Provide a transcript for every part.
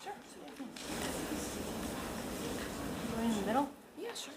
Sure. Going in the middle? Yeah, sure.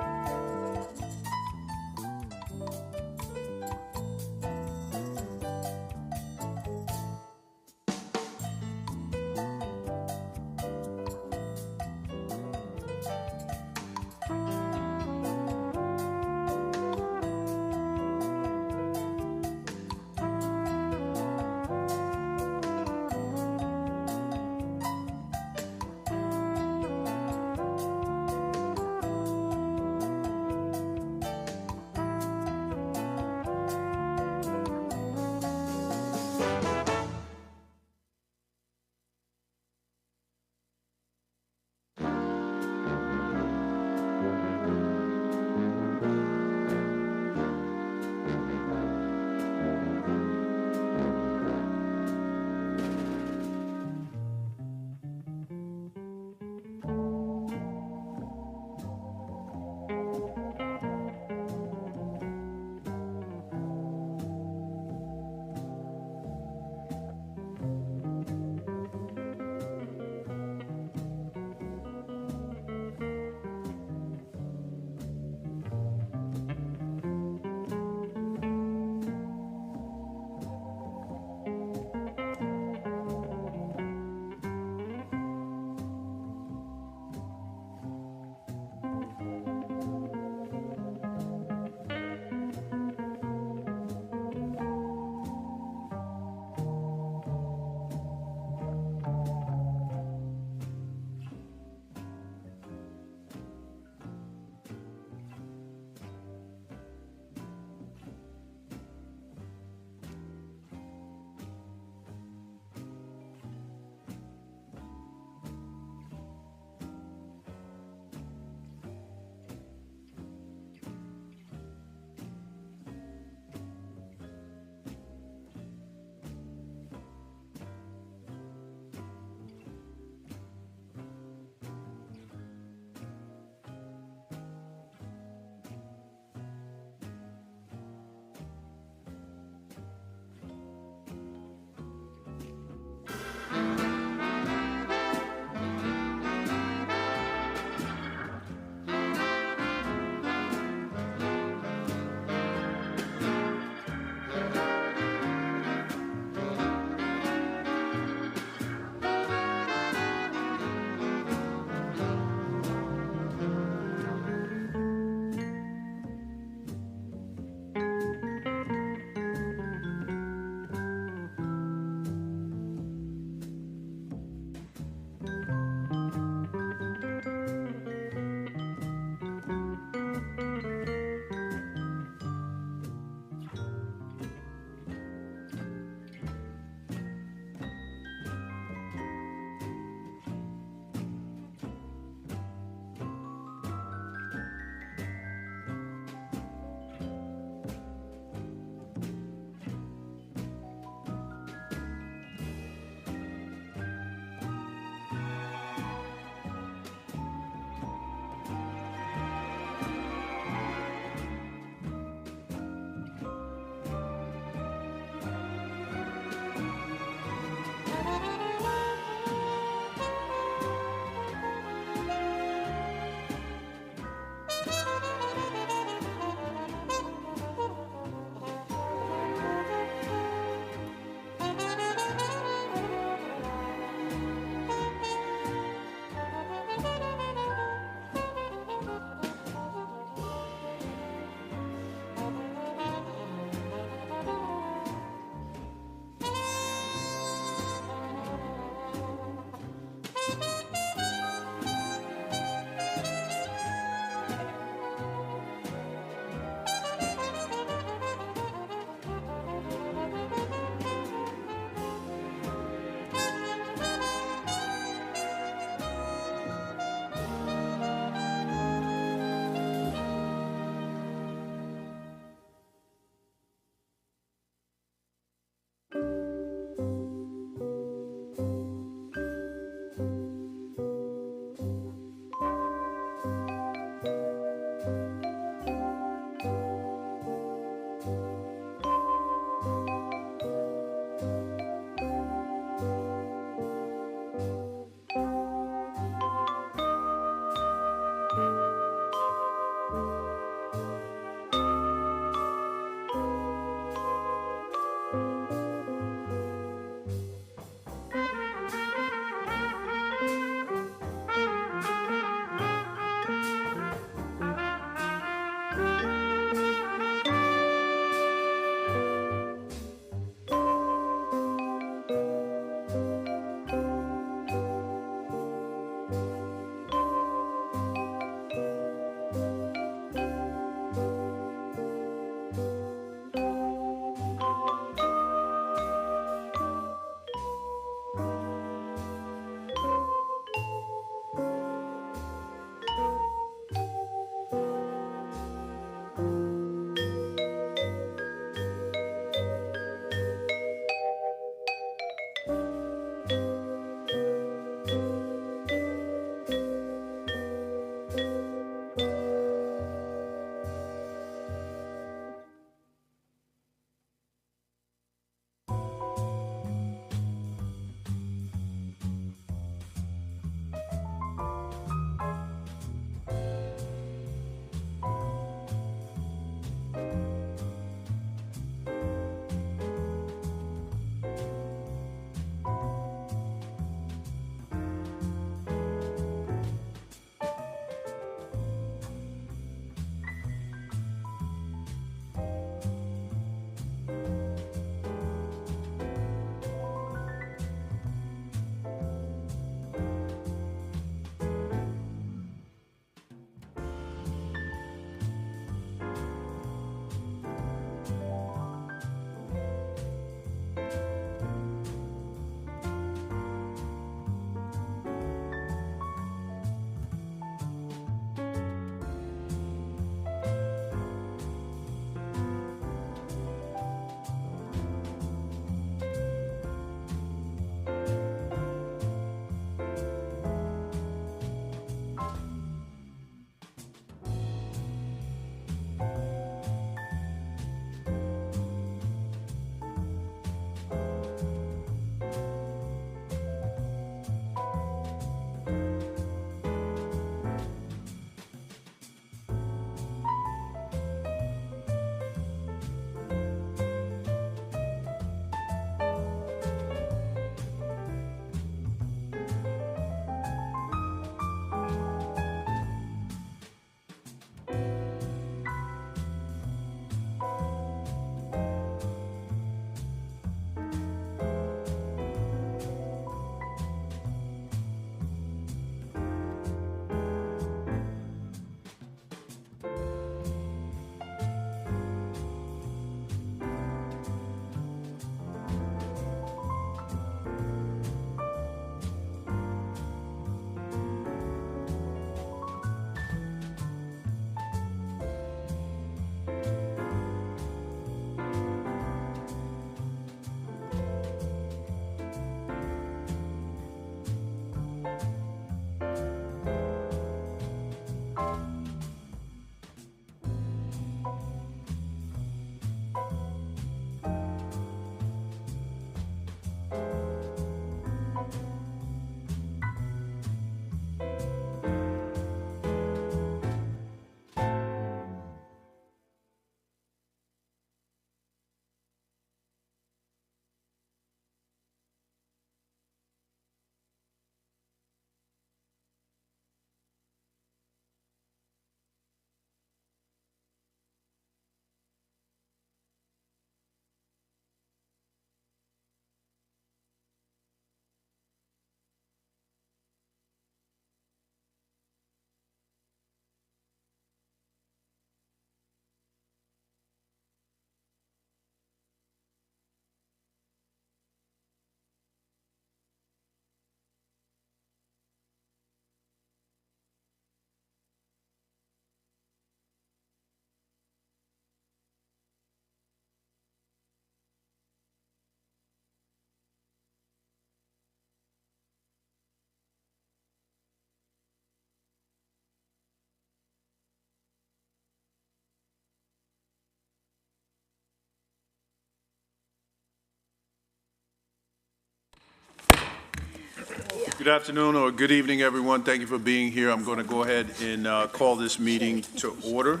Good afternoon or good evening, everyone. Thank you for being here. I'm going to go ahead and call this meeting to order.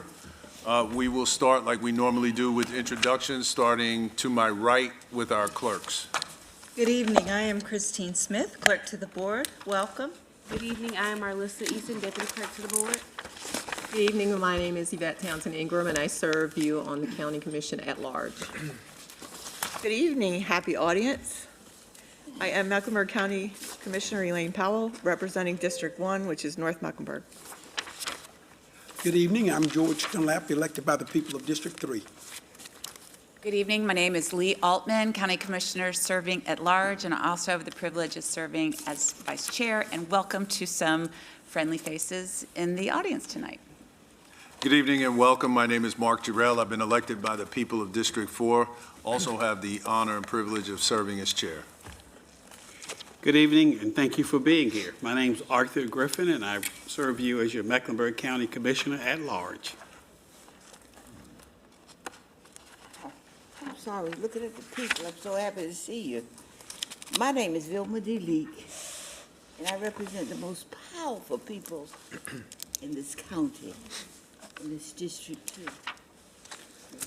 We will start like we normally do with introductions, starting to my right with our clerks. Good evening. I am Christine Smith, Clerk to the Board. Welcome. Good evening, I am Marlissa Easton, Deputy Clerk to the Board. Good evening, my name is Yvette Townsend Ingram, and I serve you on the County Commission at large. Good evening, happy audience. I am Mecklenburg County Commissioner Elaine Powell, representing District 1, which is North Mecklenburg. Good evening. I'm George Dunlap, elected by the people of District 3. Good evening. My name is Lee Altman, County Commissioner serving at large, and I also have the privilege of serving as Vice Chair. And welcome to some friendly faces in the audience tonight. Good evening and welcome. My name is Mark Jarrell. I've been elected by the people of District 4. Also have the honor and privilege of serving as chair. Good evening, and thank you for being here. My name's Arthur Griffin, and I serve you as your Mecklenburg County Commissioner at large. I'm sorry, looking at the people, I'm so happy to see you. My name is Vilma D. Leek, and I represent the most powerful people in this county, in this district too.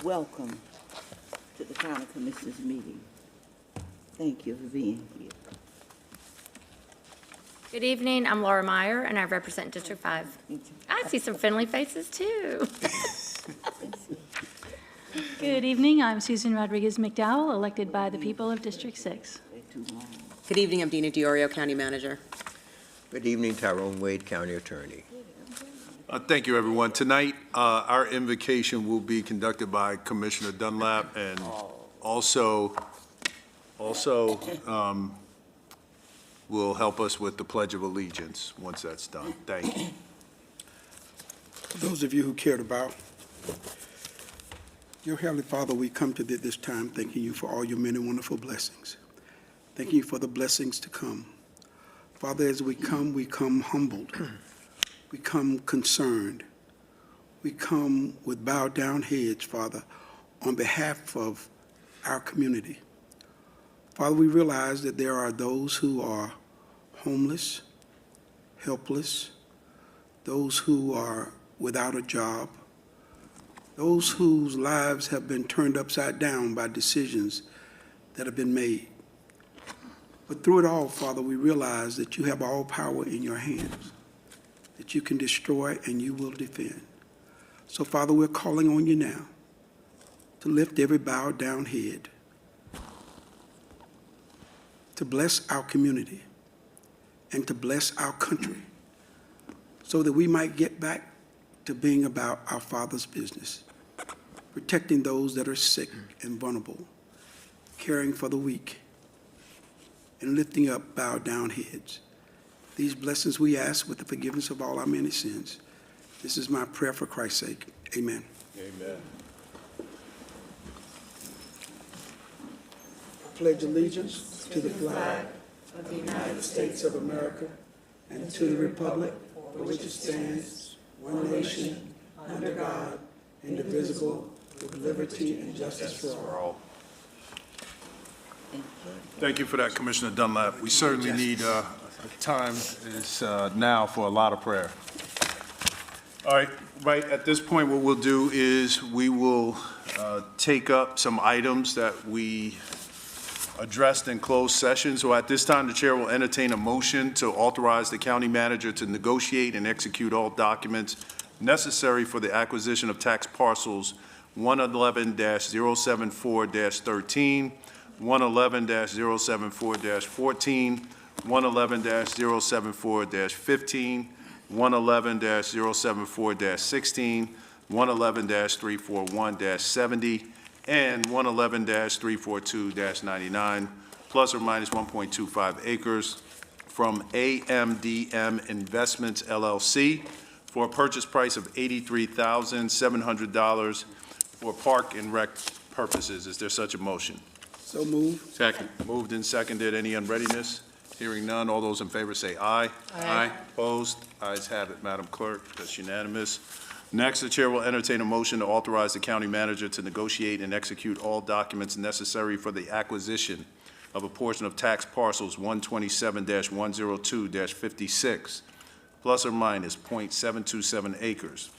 Welcome to the County Commissioners meeting. Thank you for being here. Good evening. I'm Laura Meyer, and I represent District 5. I see some friendly faces, too. Good evening. I'm Susan Rodriguez McDowell, elected by the people of District 6. Good evening, I'm Dina Diorio, County Manager. Good evening, Tyrone Wade, County Attorney. Thank you, everyone. Tonight, our invocation will be conducted by Commissioner Dunlap, and also will help us with the Pledge of Allegiance once that's done. Thank you. For those of you who cared about, your Heavenly Father, we come to thee this time thanking you for all your many wonderful blessings. Thanking you for the blessings to come. Father, as we come humbled. We come concerned. We come with bowed down heads, Father, on behalf of our community. Father, we realize that there are those who are homeless, helpless, those who are without a job, those whose lives have been turned upside down by decisions that have been made. But through it all, Father, we realize that you have all power in your hands, that you can destroy and you will defend. So, Father, we're calling on you now to lift every bowed down head, to bless our community and to bless our country so that we might get back to being about our Father's business, protecting those that are sick and vulnerable, caring for the weak, and lifting up bowed down heads. These blessings we ask with the forgiveness of all our many sins. This is my prayer for Christ's sake. Amen. Amen. Pledge allegiance to the flag of the United States of America and to the republic for which it stands, one nation, under God, indivisible, with liberty and justice for all. Thank you for that, Commissioner Dunlap. We certainly need time is now for a lot of prayer. All right, at this point, what we'll do is we will take up some items that we addressed in closed session. So at this time, the chair will entertain a motion to authorize the county manager to negotiate and execute all documents necessary for the acquisition of tax parcels 111-074-13, 111-074-14, 111-074-15, 111-074-16, 111-341-70, and 111-342-99, plus or minus 1.25 acres from AMDM Investments LLC for a purchase price of $83,700 for park and rec purposes. Is there such a motion? So moved. Second. Moved and seconded. Any unreadiness? Hearing none. All those in favor say aye. Aye. Opposed? Ayes have it, Madam Clerk. That's unanimous. Next, the chair will entertain a motion to authorize the county manager to negotiate and execute all documents necessary for the acquisition of a portion of tax parcels 127-102-56, plus or minus .727 acres,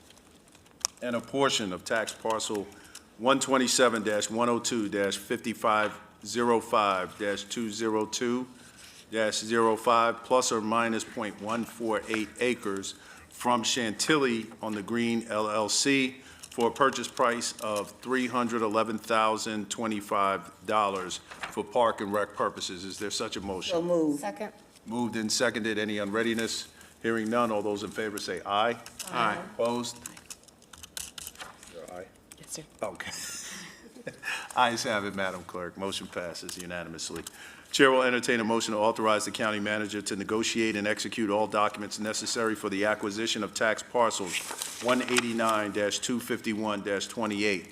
and a portion of tax parcel 127-102-5505-202-05, plus or minus .148 acres from Chantilly on the Green LLC for a purchase price of $311,025 for park and rec purposes. Is there such a motion? So moved. Second. Moved and seconded. Any unreadiness? Hearing none. All those in favor say aye. Aye. Opposed? Your aye? Yes, sir. Okay. Ayes have it, Madam Clerk. Motion passes unanimously. Chair will entertain a motion to authorize the county manager to negotiate and execute all documents necessary for the acquisition of tax parcels 189-251-28,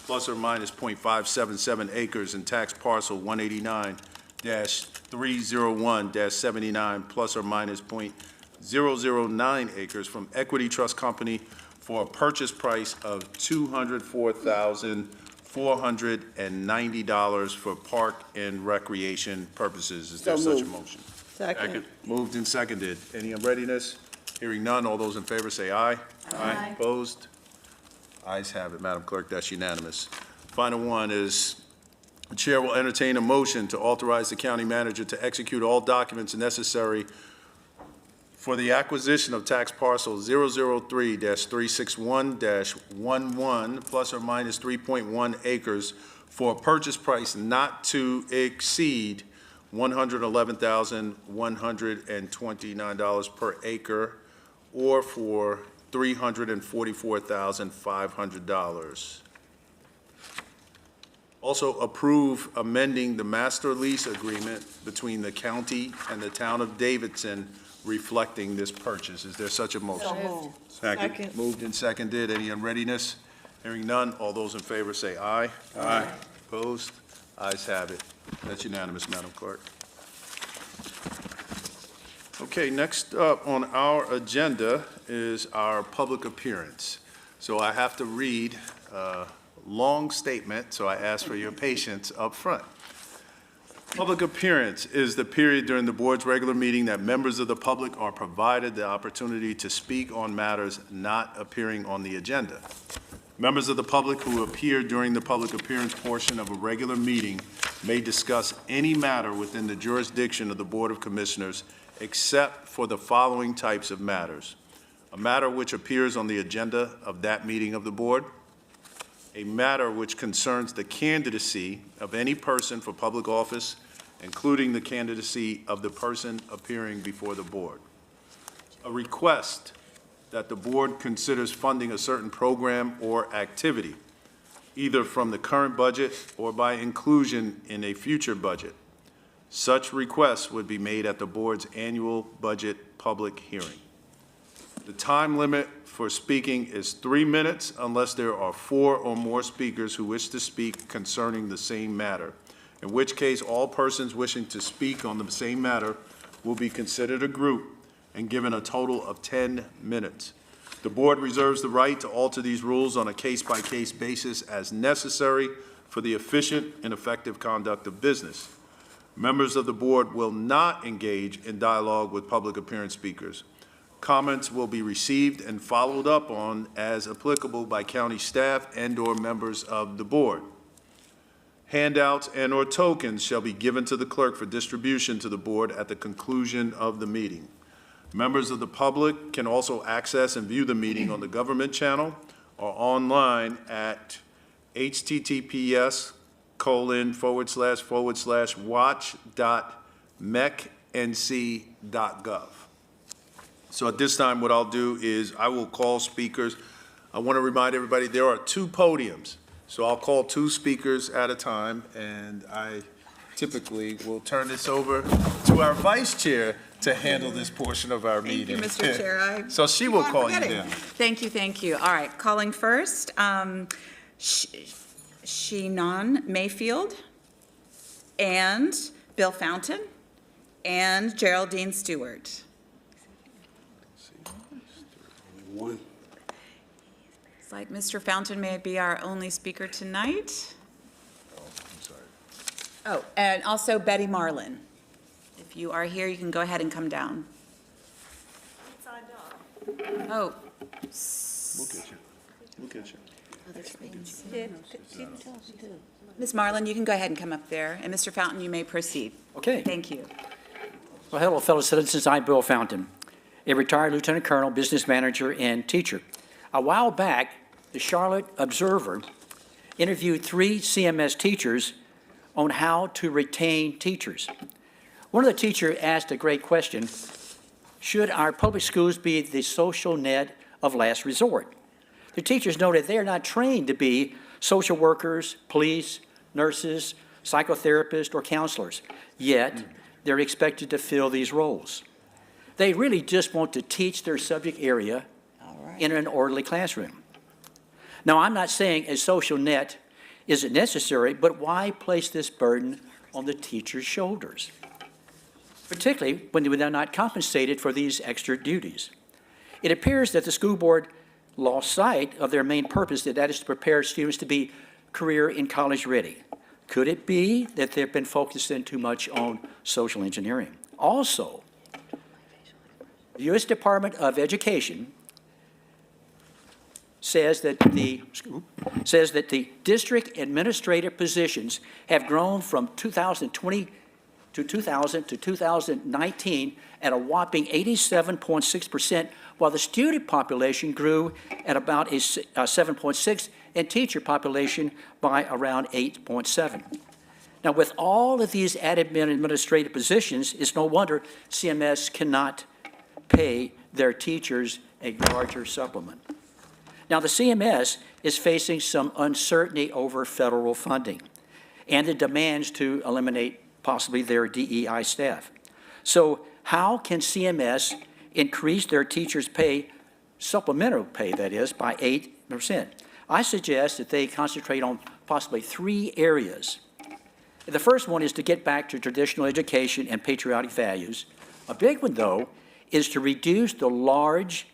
plus or minus .577 acres, and tax parcel 189-301-79, plus or minus .009 acres from Equity Trust Company for a purchase price of $204,490 for park and recreation purposes. Is there So such a moved. motion? Second. Moved and seconded. Any unreadiness? Hearing none. All those in favor say aye. Aye. Opposed? Ayes have it, Madam Clerk. That's unanimous. Final one is, the Chair will entertain a motion to authorize the county manager to execute all documents necessary for the acquisition of tax parcel 003-361-11, plus or minus 3.1 acres, for a purchase price not to exceed $111,129 per acre, or for $344,500. Also approve amending the master lease agreement between the county and the town of Davidson reflecting this purchase. Is there such a motion? So moved. Second. Moved and seconded. Any unreadiness? Hearing none. All those in favor say aye. Aye. Opposed? Ayes have it. That's unanimous, Madam Clerk. Okay, next up on our agenda is our public appearance. So I have to read a long statement, so I ask for your patience up front. Public appearance is the period during the board's regular meeting that members of the public are provided the opportunity to speak on matters not appearing on the agenda. Members of the public who appear during the public appearance portion of a regular meeting may discuss any matter within the jurisdiction of the Board of Commissioners except for the following types of matters: a matter which appears on the agenda of that meeting of the board, a matter which concerns the candidacy of any person for public office, including the candidacy of the person appearing before the board, a request that the board considers funding a certain program or activity, either from the current budget or by inclusion in a future budget. Such requests would be made at the board's annual budget public hearing. The time limit for speaking is 3 minutes unless there are 4 or more speakers who wish to speak concerning the same matter, in which case all persons wishing to speak on the same matter will be considered a group and given a total of 10 minutes. The board reserves the right to alter these rules on a case-by-case basis as necessary for the efficient and effective conduct of business. Members of the board will not engage in dialogue with public appearance speakers. Comments will be received and followed up on as applicable by county staff and/or members of the board. Handouts and/or tokens shall be given to the clerk for distribution to the board at the conclusion of the meeting. Members of the public can also access and view the meeting on the government channel or online at https://watch.mecnc.gov. So at this time, what I'll do is I will call speakers. I want to remind everybody there are 2 podiums. So I'll call 2 speakers at a time, and I typically will turn this over to our vice chair to handle this portion of our meeting. Thank you, Mr. Chair. So she will call you forget it. down. Thank you, thank you. All right, calling first, Sheenan Mayfield, and Bill Fountain, and Geraldine Stewart. One. It's like Mr. Fountain may be our only speaker tonight. Oh, I'm sorry. Oh, and also Betty Marlin. If you are here, you can go ahead and come down. Oh, We'll get you. We'll get you. Ms. Marlin, you can go ahead and come up there, and Mr. Fountain, you may proceed. Okay. Thank you. Well, hello, fellow citizens. I'm Bill Fountain, a retired lieutenant colonel, business manager, and teacher. A while back, the Charlotte Observer interviewed 3 CMS teachers on how to retain teachers. One of the teachers asked a great question: should our public schools be the social net of last resort? The teachers noted they are not trained to be social workers, police, nurses, psychotherapists, or counselors, yet they're expected to fill these roles. They really just want to teach their subject area in an orderly classroom. Now, I'm not saying a social net isn't necessary, but why place this burden on the teacher's shoulders, particularly when they're not compensated for these extra duties? It appears that the school board lost sight of their main purpose, that is to prepare students to be career and college ready. Could it be that they've been focusing too much on social engineering? Also, the U.S. Department of Education says that the district administrative positions have grown from 2020 to 2019 at a whopping 87.6%, while the student population grew at about a 7.6%, and teacher population by around 8.7%. Now, with all of these added administrative positions, it's no wonder CMS cannot pay their teachers a larger supplement. Now, the CMS is facing some uncertainty over federal funding and the demands to eliminate possibly their DEI staff. So how can CMS increase their teachers' pay, supplemental pay that is, by 8%? I suggest that they concentrate on possibly 3 areas. The first one is to get back to traditional education and patriotic values. A big one, though, is to reduce the large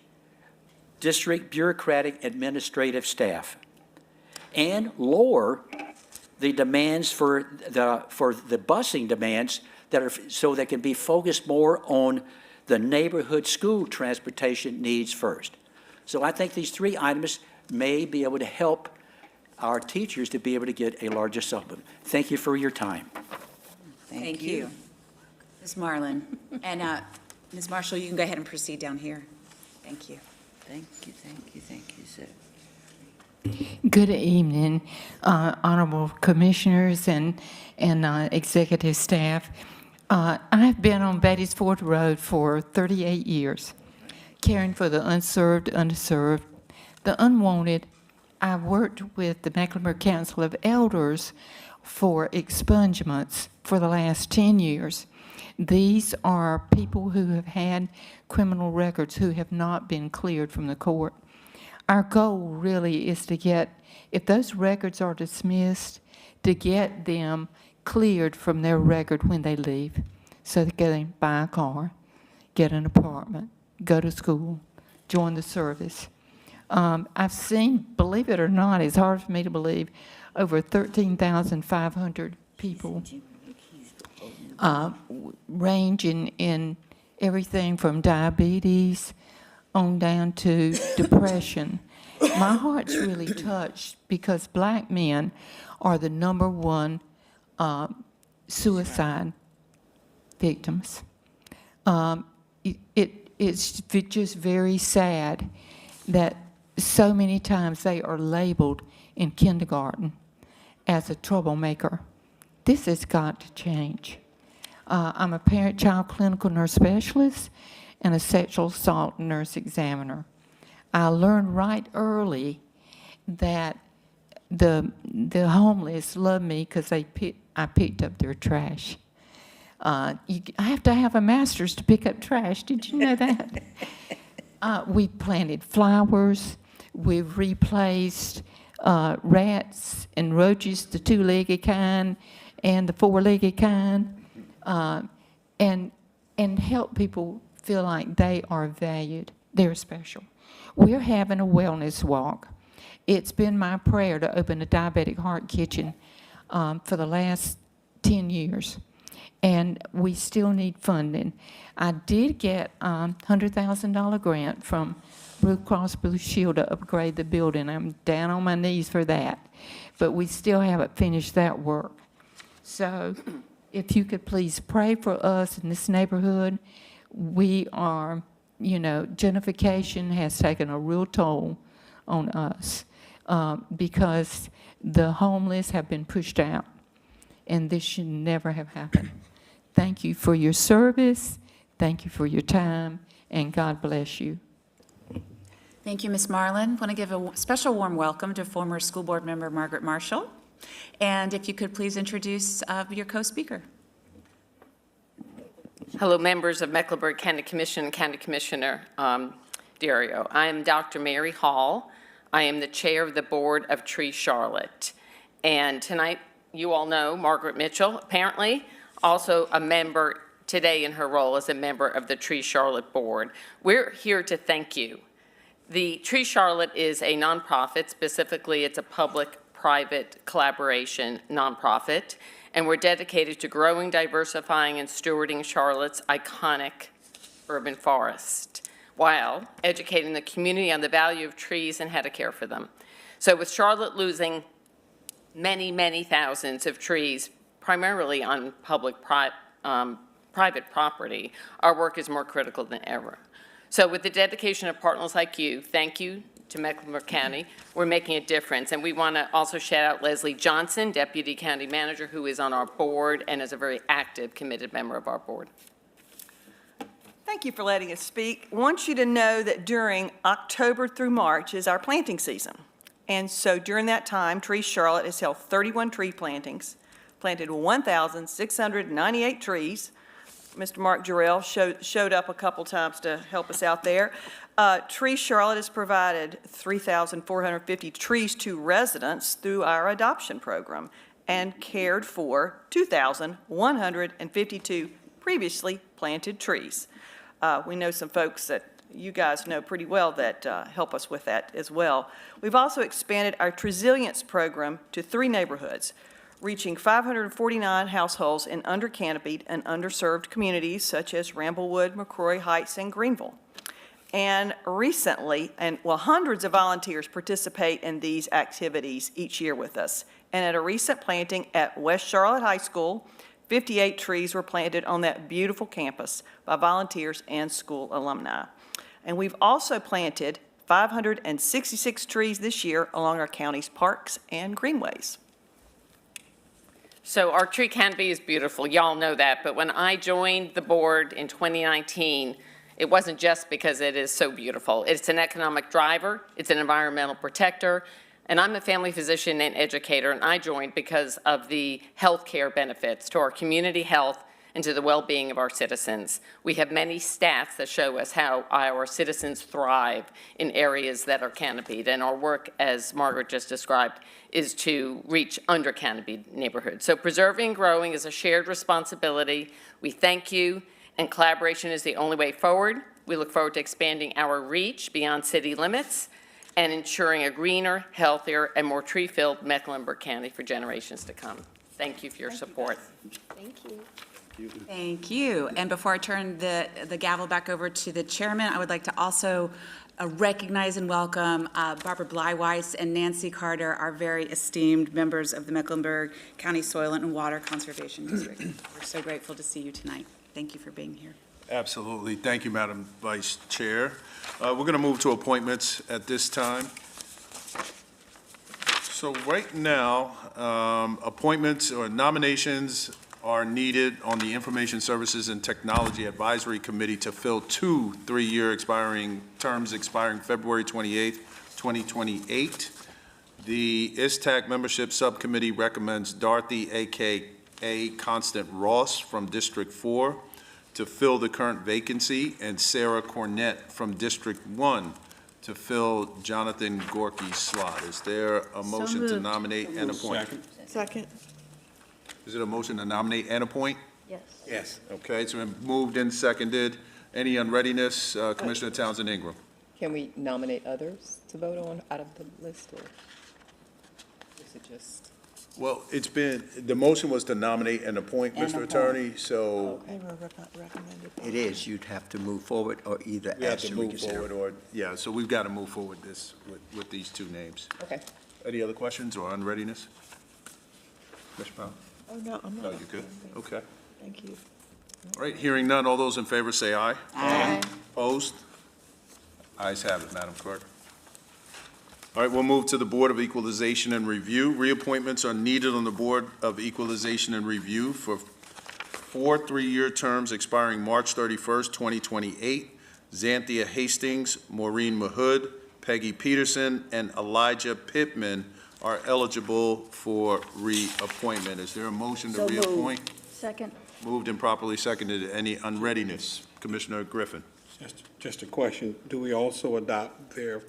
district bureaucratic administrative staff and lower the demands for the busing demands that are so they can be focused more on the neighborhood school transportation needs first. So I think these 3 items may be able to help our teachers to be able to get a larger supplement. Thank you for your time. Thank you. Ms. Marlin. And Ms. Marshall, you can go ahead and proceed down here. Thank you. Thank you, sir. Good evening, honorable commissioners and executive staff. I've been on Betty's Ford Road for 38 years, caring for the unserved, underserved, the unwanted. I worked with the Mecklenburg Council of Elders for expungements for the last 10 years. These are people who have had criminal records who have not been cleared from the court. Our goal really is to get, if those records are dismissed, to get them cleared from their record when they leave, so they can buy a car, get an apartment, go to school, join the service. I've seen, believe it or not, it's hard for me to believe, over 13,500 people, ranging in everything from diabetes on down to depression. My heart's really touched because black men are the #1 suicide victims. It's just very sad that so many times they are labeled in kindergarten as a troublemaker. This has got to change. I'm a parent-child clinical nurse specialist and a sexual assault nurse examiner. I learned right early that the homeless love me because I picked up their trash. I have to have a master's to pick up trash. Did you know that? We planted flowers. We've replaced rats and roaches, the 2-legged kind and the 4-legged kind, and help people feel like they are valued, they're special. We're having a wellness walk. It's been my prayer to open a diabetic heart kitchen for the last 10 years, and we still need funding. I did get a $100,000 grant from Blue Cross Blue Shield to upgrade the building. I'm down on my knees for that, but we still haven't finished that work. So if you could please pray for us in this neighborhood. We are, gentrification has taken a real toll on us because the homeless have been pushed out, and this should never have happened. Thank you for your service. Thank you for your time, and God bless you. Thank you, Ms. Marlin. Want to give a special warm welcome to former school board member Margaret Marshall. And if you could please introduce your co-speaker. Hello, members of Mecklenburg County Commission and County Commissioner Dario. I am Dr. Mary Hall. I am the chair of the board of Tree Charlotte. And tonight, you all know Margaret Mitchell, apparently, also a member today in her role as a member of the Tree Charlotte board. We're here to thank you. The Tree Charlotte is a nonprofit. Specifically, it's a public-private collaboration nonprofit, and we're dedicated to growing, diversifying, and stewarding Charlotte's iconic urban forest, while educating the community on the value of trees and how to care for them. So with Charlotte losing many, many thousands of trees, primarily on private property, our work is more critical than ever. So with the dedication of partners like you, thank you to Mecklenburg County. We're making a difference. And we want to also shout out Leslie Johnson, Deputy County Manager, who is on our board and is a very active, committed member of our board. Thank you for letting us speak. I want you to know that during October through March is our planting season. And so during that time, Tree Charlotte has held 31 tree plantings, planted 1,698 trees. Mr. Mark Jarrell showed up a couple times to help us out there. Tree Charlotte has provided 3,450 trees to residents through our adoption program and cared for 2,152 previously planted trees. We know some folks that you guys know pretty well that help us with that as well. We've also expanded our Tresilience program to 3 neighborhoods, reaching 549 households in under-canopied and underserved communities such as Ramblewood, McCrory Heights, and Greenville. And recently, hundreds of volunteers participate in these activities each year with us. And at a recent planting at West Charlotte High School, 58 trees were planted on that beautiful campus by volunteers and school alumni. And we've also planted 566 trees this year along our county's parks and greenways. So our tree canopy is beautiful. Y'all know that. But when I joined the board in 2019, it wasn't just because it is so beautiful. It's an economic driver. It's an environmental protector. And I'm a family physician and educator, and I joined because of the health care benefits to our community health and to the well-being of our citizens. We have many stats that show us how our citizens thrive in areas that are canopied, and our work, as Margaret just described, is to reach under-canopied neighborhoods. So preserving and growing is a shared responsibility. We thank you, and collaboration is the only way forward. We look forward to expanding our reach beyond city limits and ensuring a greener, healthier, and more tree-filled Mecklenburg County for generations to come. Thank you for your support. Thank you. Thank you. And before I turn the gavel back over to the chairman, I would like to also recognize and welcome Barbara Bleiweiss and Nancy Carter, our very esteemed members of the Mecklenburg County Soil and Water Conservation District. We're so grateful to see you tonight. Thank you for being here. Absolutely. Thank you, Madam Vice Chair. We're going to move to appointments at this time. So right now, appointments or nominations are needed on the Information Services and Technology Advisory Committee to fill 2 3-year expiring terms expiring February 28th, 2028. The ISTAC Membership Subcommittee recommends Dorothy A.K.A. Constant Ross from District 4 to fill the current vacancy, and Sarah Cornett from District 1 to fill Jonathan Gorky's slot. Is there a motion to nominate and appoint? Second. Is it a motion to nominate and appoint? Yes. Yes. Okay, it's been moved and seconded. Any unreadiness? Commissioner Townsend Ingram. Can we nominate others to vote on out of the list, or is it just? Well, it's been, the motion was to nominate and appoint, And Mr. appoint. Attorney, so Recommended. It is, you'd have to move forward or either we have ask to to move reconsider. forward, or, yeah, so we've got to move forward with these two names. Okay. Any other questions or unreadiness? Mr. Powell? Oh, no, I'm No, not. you're good? Okay. Thank you. All right, hearing none, all those in favor say aye. Aye. Opposed? Ayes have it, Madam Clerk. All right, we'll move to the Board of Equalization and Review. Reappointments are needed on the Board of Equalization and Review for 4 3-year terms expiring March 31st, 2028. Xanthia Hastings, Maureen Mahood, Peggy Peterson, and Elijah Pittman are eligible for reappointment. Is there a motion to So moved. reappoint? Second. Moved and properly seconded. Any unreadiness? Commissioner Griffin. Just a question, do we also adopt their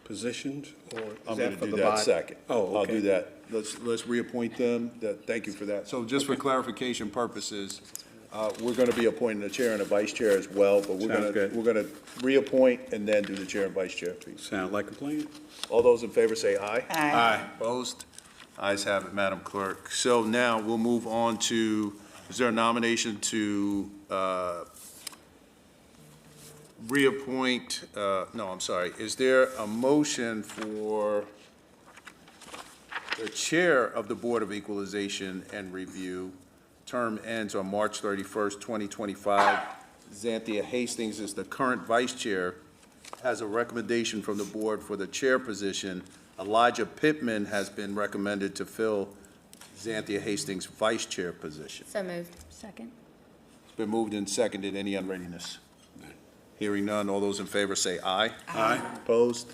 positions, or I'm is going that to for do the that body? second. Oh, I'll okay. do that. Let's reappoint them. Thank you for that. So just for clarification purposes, we're going to be appointing a chair and a vice chair as well, but Sounds good. we're going to reappoint and then do the chair and vice chair piece. Sound like a plan? All those in favor say aye. Aye. Opposed? Ayes have it, Madam Clerk. So now we'll move on to, is there a nomination to reappoint, no, I'm sorry. Is there a motion for the Chair of the Board of Equalization and Review? Term ends on March 31st, 2025. Xanthia Hastings is the current Vice Chair, has a recommendation from the Board for the Chair position. Elijah Pittman has been recommended to fill Xanthia Hastings' Vice Chair position. So moved. Second. It's been moved and seconded. Any unreadiness? Hearing none, all those in favor say aye. Aye. Opposed?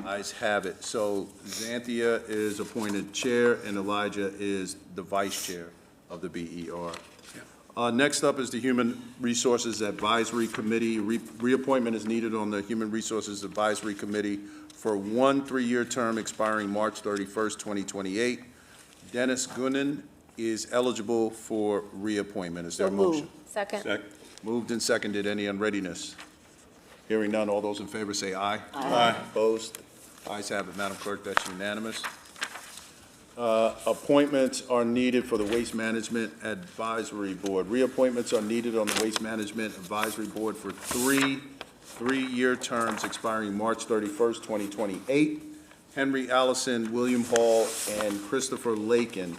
Ayes have it. So Xanthia is appointed Chair and Elijah is the Vice Chair of the BER. Next up is the Human Resources Advisory Committee. Reappointment is needed on the Human Resources Advisory Committee for 1 3-year term expiring March 31st, 2028. Dennis Goonan is eligible for reappointment. Is there a So moved. motion? Second. Moved and seconded. Any unreadiness? Hearing none, all those in favor say aye. Aye. Opposed? Ayes have it, Madam Clerk, that's unanimous. Appointments are needed for the Waste Management Advisory Board. Reappointments are needed on the Waste Management Advisory Board for 3-year terms expiring March 31st, 2028. Henry Allison, William Hall, and Christopher Lakin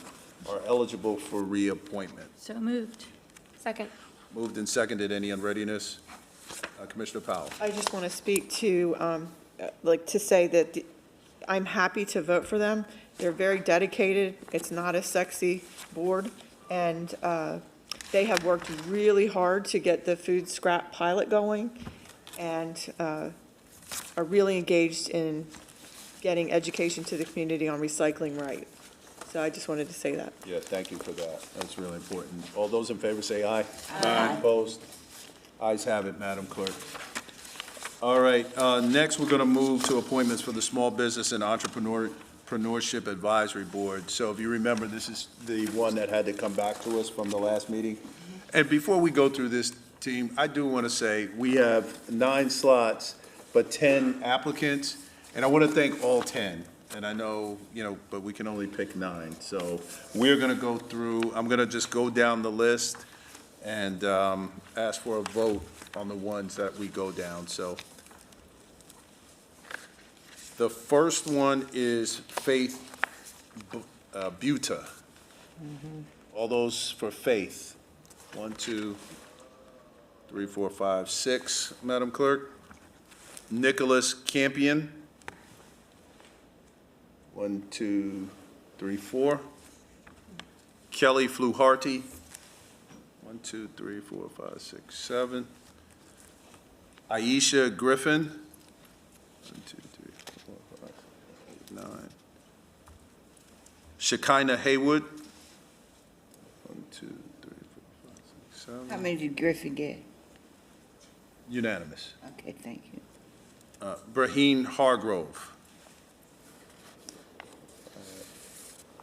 are eligible for reappointment. So moved. Second. Moved and seconded. Any unreadiness? Commissioner Powell. I just want to speak to, to say that I'm happy to vote for them. They're very dedicated. It's not a sexy board, and they have worked really hard to get the food scrap pilot going, and are really engaged in getting education to the community on recycling right. So I just wanted to say that. Yeah, thank you for that. That's really important. All those in favor say aye. Aye. Opposed? Ayes have it, Madam Clerk. All right, next, we're going to move to appointments for the Small Business and Entrepreneurship Advisory Board. So if you remember, this is the one that had to come back to us from the last meeting. And before we go through this, team, I do want to say, we have 9 slots, but 10 applicants, and I want to thank all 10. And I know, but we can only pick 9. So we're going to go through, I'm going to just go down the list and ask for a vote on the ones that we go down. So the first one is Faith Buta. All those for Faith? 1, 2, 3, 4, 5, 6, Madam Clerk. Nicholas Campion. 1, 2, 3, 4. Kelly Fluharty. 1, 2, 3, 4, 5, 6, 7. Aisha Griffin. 1, 2, 3, 4, 5, 6, 8, 9. Shekinah Haywood. 1, 2, 3, 4, 5, 6, 7. How many did Griffin get? Unanimous. Okay, thank you. Braheen Hargrove.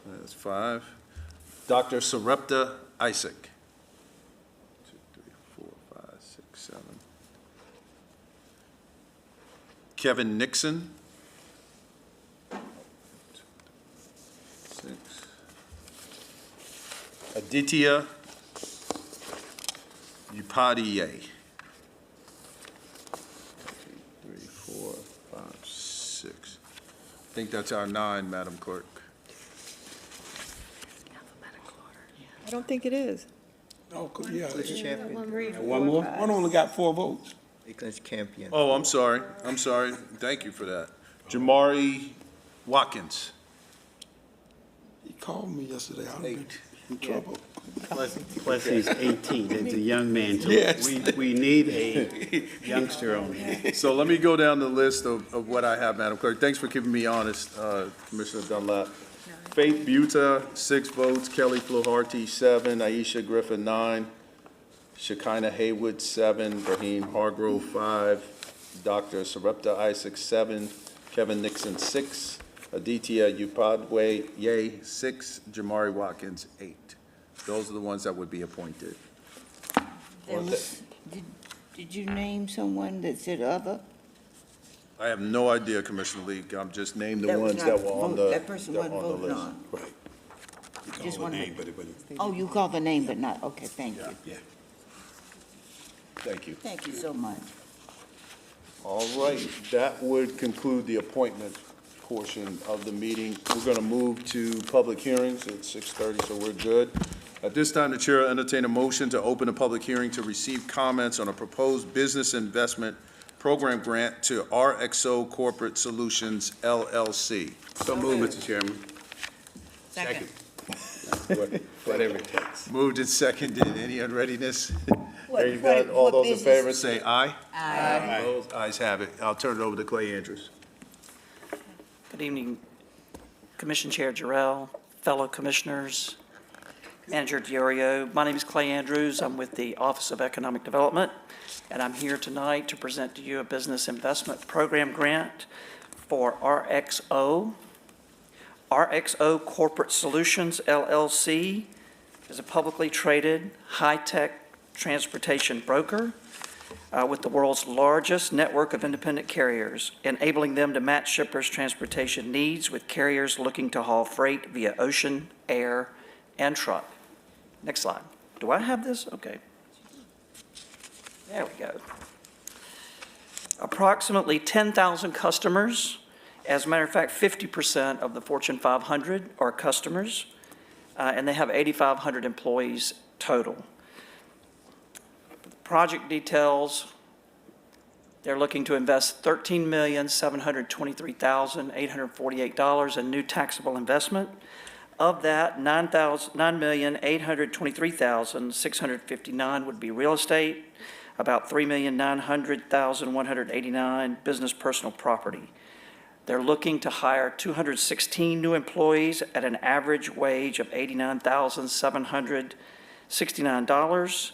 That's 5. Dr. Sarepta Isaac. 2, 3, 4, 5, 6, 7. Kevin Nixon. 6. Aditya Upadhyay. 3, 4, 5, 6. I think that's our 9, Madam Clerk. I don't think it is. Oh, yeah. One more? One only got 4 votes. Nicholas Campion. Oh, I'm sorry. Thank you for that. Jamari Watkins. He called me yesterday. I've been in trouble. Plus he's 18, it's a young man, so Yes. we need a youngster on here. So let me go down the list of what I have, Madam Clerk. Thanks for keeping me honest, Commissioner Dunlap. Faith Buta, 6 votes. Kelly Fluharty, 7. Aisha Griffin, 9. Shekinah Haywood, 7. Brahim Hargrove, 5. Dr. Sarepta Isaac, 7. Kevin Nixon, 6. Aditya Upadhyay, 6. Jamari Watkins, 8. Those are the ones that would be appointed. Did you name someone that said other? I have no idea, Commissioner Leek. I'm just named the That was ones not that were on vote- the, that person that wasn't were on the voted list. on. Right. He Just called the wanted- name, but it wasn't. Oh, you called the name, but not, okay, thank you. Yeah. Thank you. Thank you so much. All right, that would conclude the appointment portion of the meeting. We're going to move to public hearings at 6:30, so we're good. At this time, the chair will entertain a motion to open a public hearing to receive comments on a proposed business investment program grant to RXO Corporate Solutions LLC. So move, Mr. Chairman. Second. Whatever it takes. Moved and seconded. Any unreadiness? What- Hearing what- none, all what those in business? favor say aye. Aye. Opposed? Ayes have it. I'll turn it over to Clay Andrews. Good evening, Commission Chair Jarrell, fellow commissioners, Manager Diorio. My name is Clay Andrews. I'm with the Office of Economic Development, and I'm here tonight to present to you a business investment program grant for RXO. RXO Corporate Solutions LLC is a publicly traded, high-tech transportation broker with the world's largest network of independent carriers, enabling them to match shippers' transportation needs with carriers looking to haul freight via ocean, air, and truck. Next slide. Do I have this? Okay. There we go. Approximately 10,000 customers. As a matter of fact, 50% of the Fortune 500 are customers, and they have 8,500 employees total. Project details, they're looking to invest $13,723,848 in new taxable investment. Of that, $9,823,659 would be real estate, about $3,900,189 business personal property. They're looking to hire 216 new employees at an average wage of $89,769.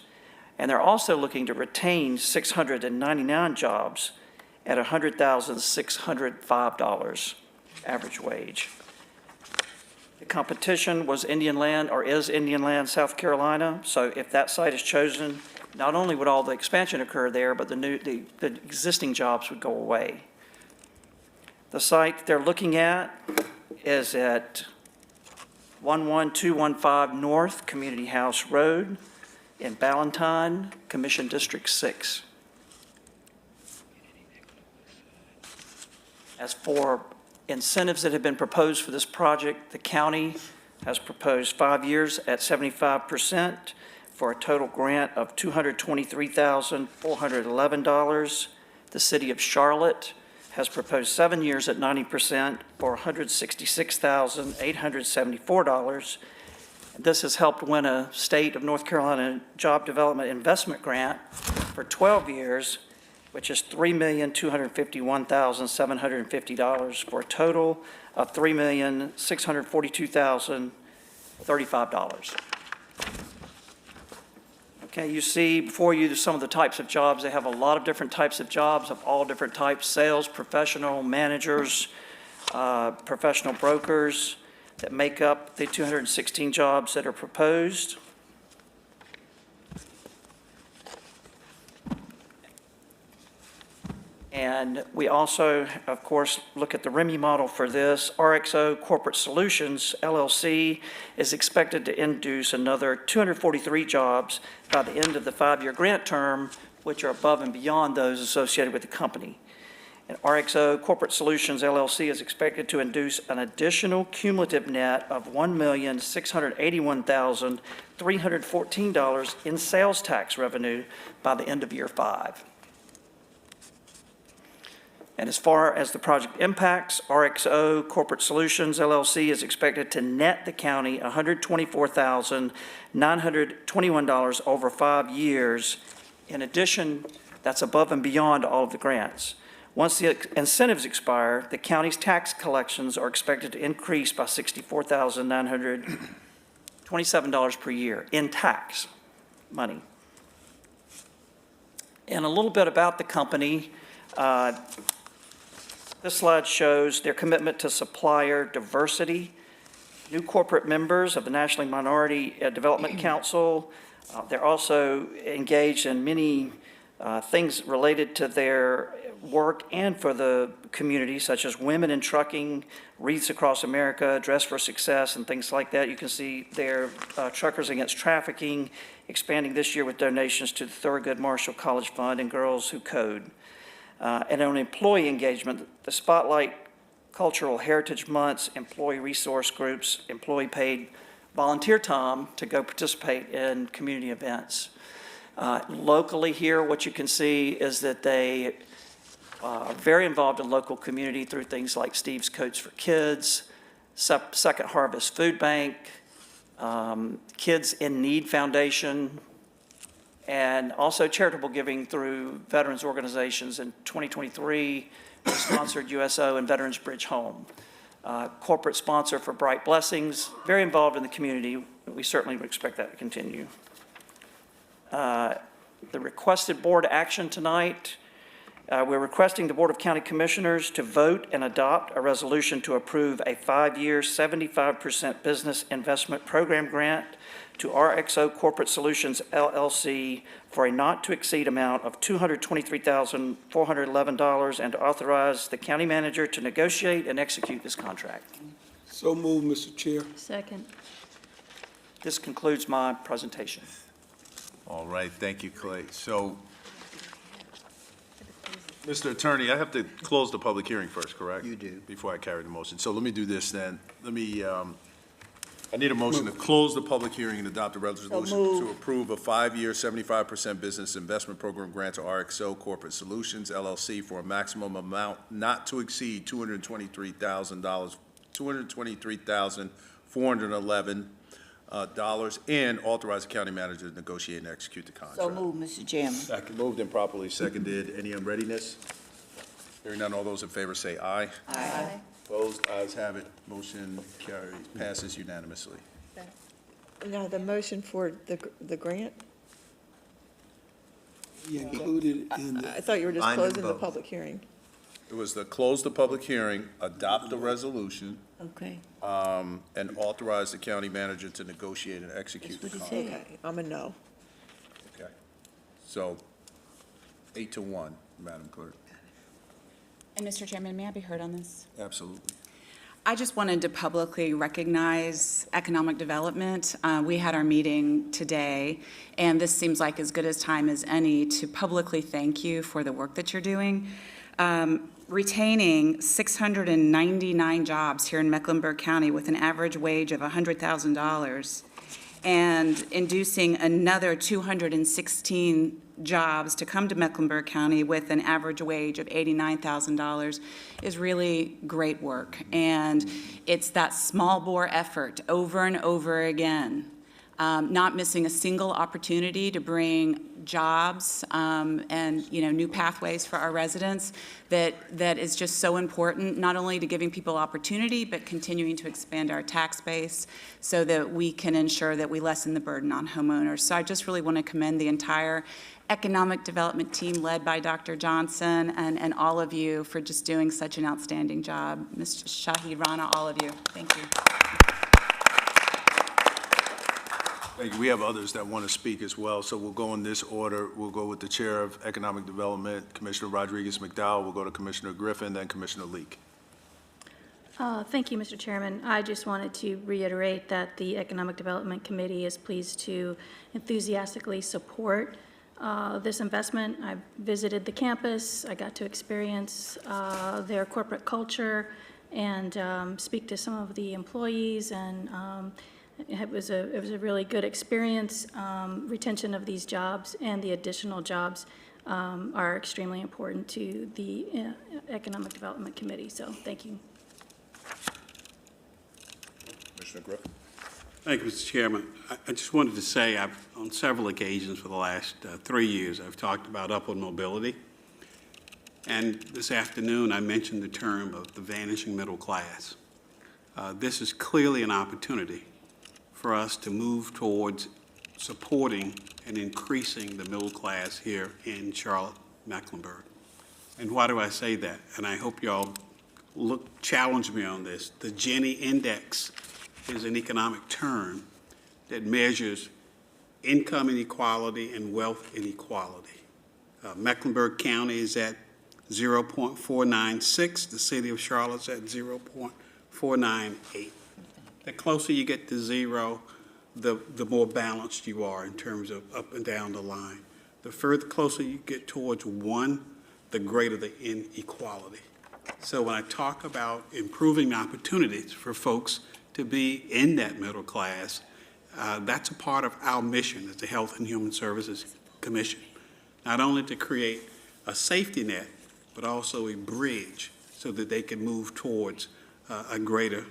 And they're also looking to retain 699 jobs at $100,605 average wage. The competition was Indian Land, or is Indian Land, South Carolina. So if that site is chosen, not only would all the expansion occur there, but the existing jobs would go away. The site they're looking at is at 11215 North Community House Road in Ballantyne, Commission District 6. As for incentives that have been proposed for this project, the county has proposed 5 years at 75% for a total grant of $223,411. The city of Charlotte has proposed 7 years at 90% for $166,874. This has helped win a state of North Carolina Job Development Investment Grant for 12 years, which is $3,251,750 for a total of $3,642,035. Okay, you see before you some of the types of jobs. They have a lot of different types of jobs of all different types: sales, professional, managers, professional brokers, that make up the 216 jobs that are proposed. And we also, of course, look at the REMI model for this. RXO Corporate Solutions, LLC, is expected to induce another 243 jobs by the end of the 5-year grant term, which are above and beyond those associated with the company. And RXO Corporate Solutions, LLC, is expected to induce an additional cumulative net of $1,681,314 in sales tax revenue by the end of year 5. And as far as the project impacts, RXO Corporate Solutions LLC is expected to net the county $124,921 over 5 years. In addition, that's above and beyond all of the grants. Once the incentives expire, the county's tax collections are expected to increase by $64,927 per year in tax money. And a little bit about the company. This slide shows their commitment to supplier diversity, new corporate members of the National Minority Development Council. They're also engaged in many things related to their work and for the community, such as Women in Trucking, Wreaths Across America, Dress for Success, and things like that. You can see their Truckers Against Trafficking, expanding this year with donations to the Thurgood Marshall College Fund and Girls Who Code. And on employee engagement, the Spotlight Cultural Heritage Months, employee resource groups, employee paid volunteer time to go participate in community events. Locally here, what you can see is that they are very involved in local community through things like Steve's Coats for Kids, Second Harvest Food Bank, Kids in Need Foundation, and also charitable giving through veterans organizations. In 2023, we sponsored USO and Veterans Bridge Home. Corporate sponsor for Bright Blessings, very involved in the community. We certainly would expect that to continue. The requested board action tonight, we're requesting the Board of County Commissioners to vote and adopt a resolution to approve a 5-year, 75% business investment program grant to RXO Corporate Solutions LLC for a not-to-exceed amount of $223,411 and to authorize the county manager to negotiate and execute this contract. So moved, Mr. Chair. Second. This concludes my presentation. All right, thank you, Clay. So, Mr. Attorney, I have to close the public hearing first, correct? You do. Before I carry the motion. So let me do this then. I need a motion to close the public hearing and adopt a resolution to approve a 5-year, 75% business investment program grant to RXO Corporate Solutions LLC for a maximum amount not to exceed $223,411 and authorize the county manager to negotiate and execute the contract. So moved, Mr. Chairman. Moved and properly seconded. Any unreadiness? Hearing none, all those in favor say aye. Aye. Opposed? Ayes have it. Motion carries, passes unanimously. Now, the motion for the grant? You included in the. I thought you were just I knew closing the both. public hearing. It was to close the public hearing, adopt the resolution, Okay. and authorize the county manager to negotiate and execute the That's what contract. he said. Okay, I'm a no. Okay. So, 8-1, Madam Clerk. And Mr. Chairman, may I be heard on this? Absolutely. I just wanted to publicly recognize economic development. We had our meeting today, and this seems like as good a time as any to publicly thank you for the work that you're doing. Retaining 699 jobs here in Mecklenburg County with an average wage of $100,000 and inducing another 216 jobs to come to Mecklenburg County with an average wage of $89,000 is really great work. And it's that small bore effort over and over again, not missing a single opportunity to bring jobs and new pathways for our residents that is just so important, not only to giving people opportunity, but continuing to expand our tax base so that we can ensure that we lessen the burden on homeowners. So I just really want to commend the entire economic development team led by Dr. Johnson and all of you for just doing such an outstanding job. Mr. Shahid Rana, all of you, thank you. Thank you. We have others that want to speak as well, so we'll go in this order. We'll go with the Chair of Economic Development, Commissioner Rodriguez McDowell. We'll go to Commissioner Griffin, then Commissioner Leek. Thank you, Mr. Chairman. I just wanted to reiterate that the Economic Development Committee is pleased to enthusiastically support this investment. I visited the campus. I got to experience their corporate culture and speak to some of the employees, and it was a really good experience. Retention of these jobs and the additional jobs are extremely important to the Economic Development Committee. So thank you. Commissioner Griffin. Thank you, Mr. Chairman. I just wanted to say, on several occasions for the last 3 years, I've talked about upward mobility. And this afternoon, I mentioned the term of the vanishing middle class. This is clearly an opportunity for us to move towards supporting and increasing the middle class here in Charlotte-Mecklenburg. And why do I say that? And I hope y'all challenge me on this. The Gini Index is an economic term that measures income inequality and wealth inequality. Mecklenburg County is at 0.496. The city of Charlotte's at 0.498. The closer you get to zero, the more balanced you are in terms of up and down the line. The closer you get towards 1, the greater the inequality. So when I talk about improving opportunities for folks to be in that middle class, that's a part of our mission as the Health and Human Services Commission. Not only to create a safety net, but also a bridge so that they can move towards a greater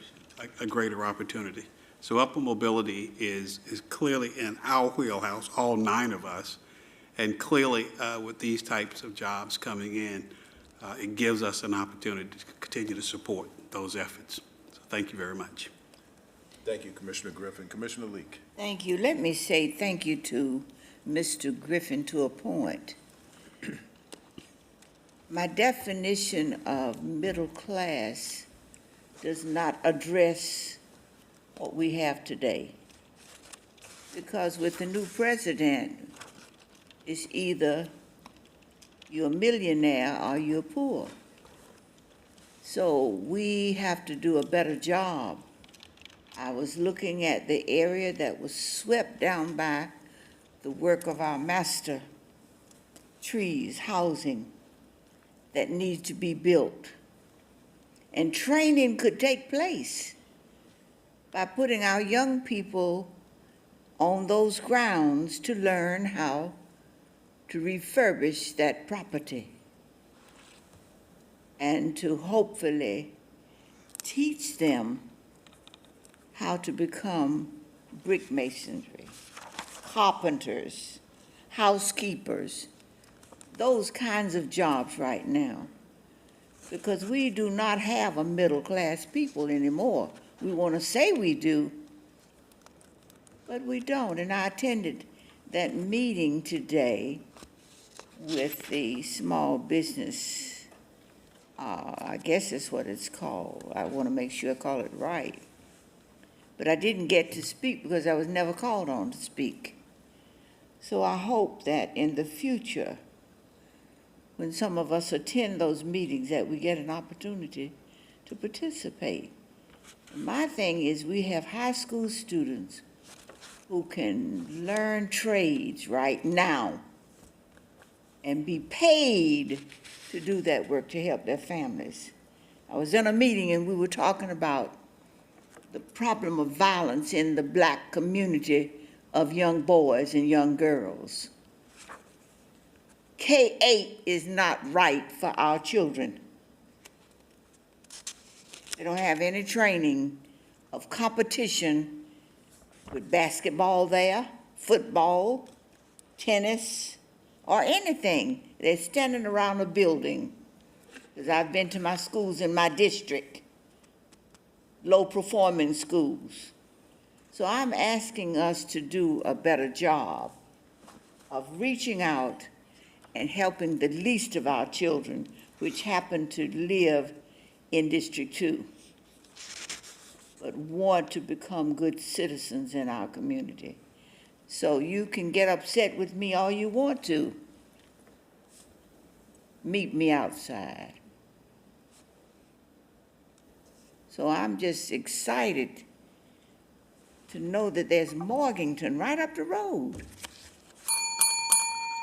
opportunity. So upward mobility is clearly in our wheelhouse, all 9 of us, and clearly with these types of jobs coming in, it gives us an opportunity to continue to support those efforts. So thank you very much. Thank you, Commissioner Griffin. Commissioner Leek. Thank you. Let me say thank you to Mr. Griffin to a point. My definition of middle class does not address what we have today. Because with the new president, it's either you're a millionaire or you're poor. So we have to do a better job. I was looking at the area that was swept down by the work of our master trees, housing that needs to be built. And training could take place by putting our young people on those grounds to learn how to refurbish that property and to hopefully teach them how to become brick masonry, carpenters, housekeepers, those kinds of jobs right now. Because we do not have a middle-class people anymore. We want to say we do, but we don't. And I attended that meeting today with the small business, I guess that's what it's called. I want to make sure I call it right. But I didn't get to speak because I was never called on to speak. So I hope that in the future, when some of us attend those meetings, that we get an opportunity to participate. My thing is we have high school students who can learn trades right now and be paid to do that work to help their families. I was in a meeting and we were talking about the problem of violence in the black community of young boys and young girls. K-8 is not right for our children. They don't have any training of competition with basketball there, football, tennis, or anything. They're standing around a building. Because I've been to my schools in my district, low-performing schools. So I'm asking us to do a better job of reaching out and helping the least of our children, which happen to live in District 2, but want to become good citizens in our community. So you can get upset with me all you want to. Meet me outside. So I'm just excited to know that there's Morganton right up the road.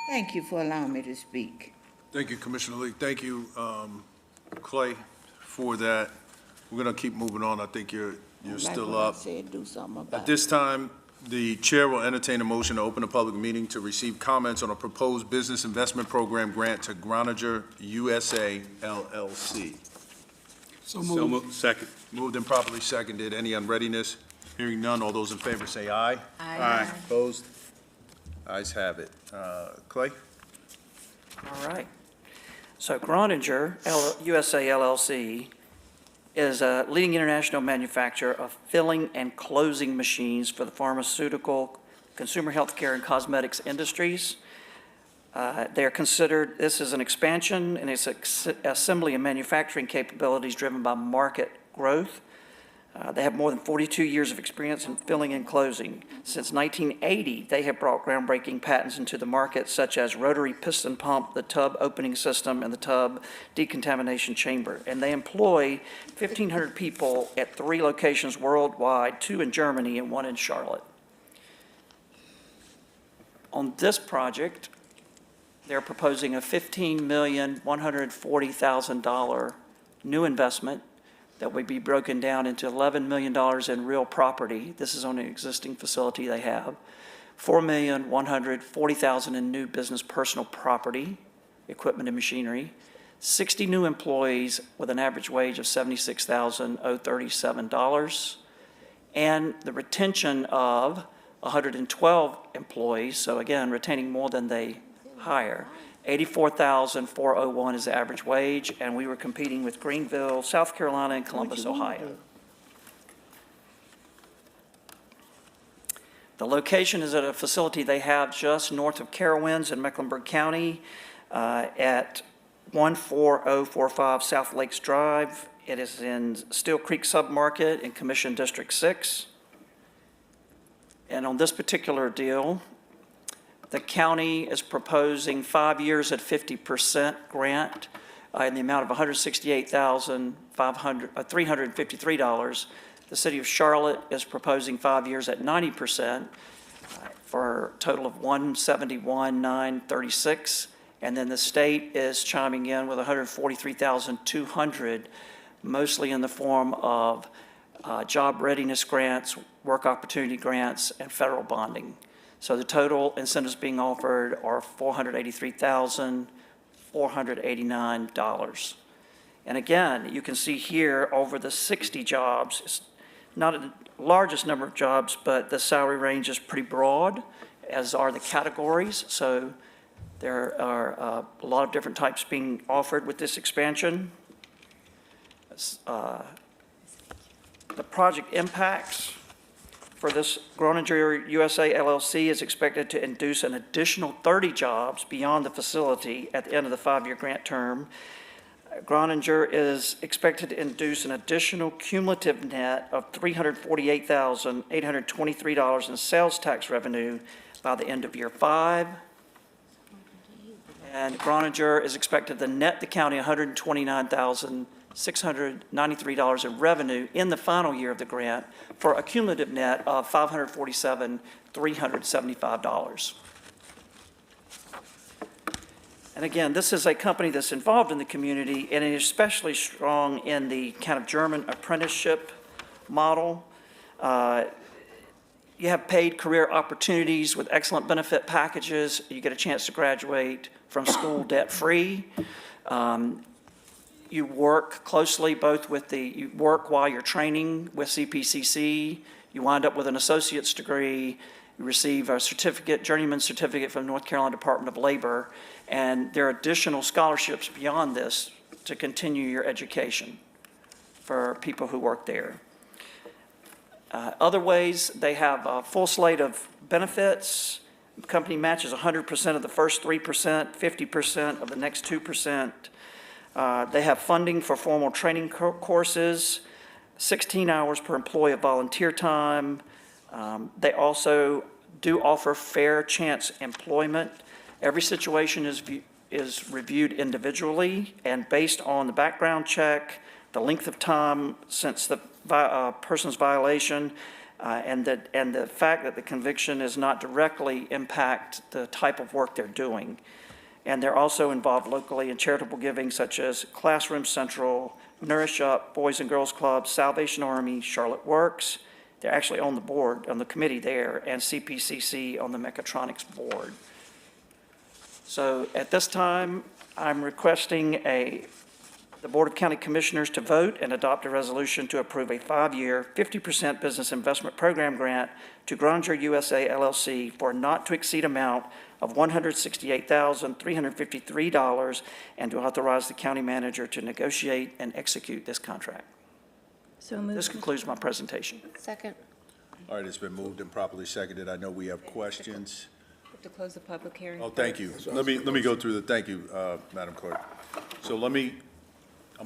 Thank you for allowing me to speak. Thank you, Commissioner Lee. Thank you, Clay, for that. We're going to keep moving on. I think you're Like still what I up. said, do something about At it. this time, the chair will entertain a motion to open a public meeting to receive comments on a proposed business investment program grant to Groninger USA LLC. So moved. Second. Moved and properly seconded. Any unreadiness? Hearing none. All those in favor say aye. Aye. Opposed? Ayes have it. Clay? All right. So Groninger USA LLC is a leading international manufacturer of filling and closing machines for the pharmaceutical, consumer healthcare, and cosmetics industries. They're considered, this is an expansion in its assembly and manufacturing capabilities driven by market growth. They have more than 42 years of experience in filling and closing. Since 1980, they have brought groundbreaking patents into the market, such as rotary piston pump, the tub opening system, and the tub decontamination chamber. And they employ 1,500 people at 3 locations worldwide, 2 in Germany and 1 in Charlotte. On this project, they're proposing a $15,140,000 new investment that would be broken down into $11 million in real property. This is on an existing facility they have. $4,140,000 in new business personal property, equipment and machinery. 60 new employees with an average wage of $76,037. And the retention of 112 employees, so again, retaining more than they hire. $84,401 is the average wage, and we were competing with Greenville, South Carolina, and Columbus, Ohio. The location is at a facility they have just north of Carowinds in Mecklenburg County at 14045 South Lakes Drive. It is in Steel Creek Submarket in Commission District 6. And on this particular deal, the county is proposing 5 years at 50% grant in the amount of $168,353. The city of Charlotte is proposing 5 years at 90% for a total of $171,936. And then the state is chiming in with $143,200, mostly in the form of job readiness grants, work opportunity grants, and federal bonding. So the total incentives being offered are $483,489. And again, you can see here over the 60 jobs, it's not the largest number of jobs, but the salary range is pretty broad, as are the categories. So there are a lot of different types being offered with this expansion. The project impacts for this Groninger USA LLC is expected to induce an additional 30 jobs beyond the facility at the end of the 5-year grant term. Groninger is expected to induce an additional cumulative net of $348,823 in sales tax revenue by the end of year 5. And Groninger is expected to net the county $129,693 in revenue in the final year of the grant for a cumulative net of $547,375. And again, this is a company that's involved in the community and is especially strong in the kind of German apprenticeship model. You have paid career opportunities with excellent benefit packages. You get a chance to graduate from school debt-free. You work closely you work while you're training with CPCC. You wind up with an associate's degree. You receive a certificate, journeyman certificate from North Carolina Department of Labor. And there are additional scholarships beyond this to continue your education for people who work there. Other ways, they have a full slate of benefits. The company matches 100% of the first 3%, 50% of the next 2%. They have funding for formal training courses, 16 hours per employee of volunteer time. They also do offer fair chance employment. Every situation is reviewed individually and based on the background check, the length of time since the person's violation, and the fact that the conviction does not directly impact the type of work they're doing. And they're also involved locally in charitable giving such as Classroom Central, Nourish Up, Boys and Girls Club, Salvation Army, Charlotte Works. They're actually on the board, on the committee there, and CPCC on the Mechatronics board. So at this time, I'm requesting the Board of County Commissioners to vote and adopt a resolution to approve a 5-year, 50% business investment program grant to Grainger USA LLC for a not-to-exceed amount of $168,353, and to authorize the county manager to negotiate and execute this contract. So moved. This concludes my presentation. Second. All right, it's been moved and properly seconded. I know we have questions. To close the public hearing. Oh, thank you. Let me go through thank you, Madam Clerk. So I'm going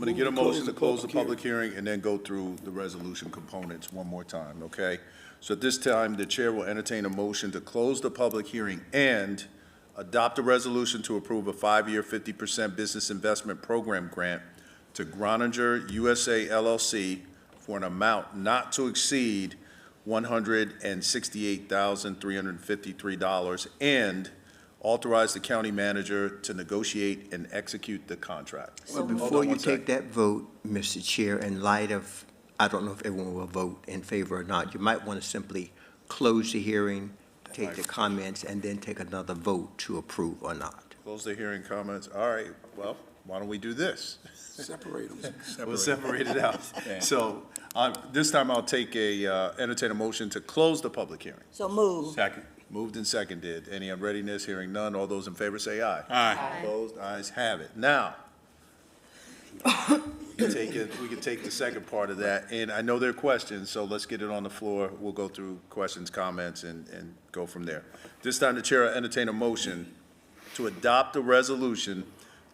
to get a motion to close the public hearing and then go through the resolution components one more time, okay? So at this time, the chair will entertain a motion to close the public hearing and adopt a resolution to approve a 5-year, 50% business investment program grant to Grainger USA LLC for an amount not to exceed $168,353, and authorize the county manager to negotiate and execute the contract. Well, before you take that vote, Mr. Chair, in light of, I don't know if everyone will vote in favor or not, you might want to simply close the hearing, take the comments, and then take another vote to approve or not. Close the hearing, comments. All right, well, why don't we do this? Separate them. We'll separate it out. So this time I'll entertain a motion to close the public hearing. So move. Second. Moved and seconded. Any unreadiness? Hearing none. All those in favor say aye. Aye. Opposed? Ayes have it. Now, we can take the second part of that, and I know there are questions, so let's get it on the floor. We'll go through questions, comments, and go from there. This time, the chair will entertain a motion to adopt a resolution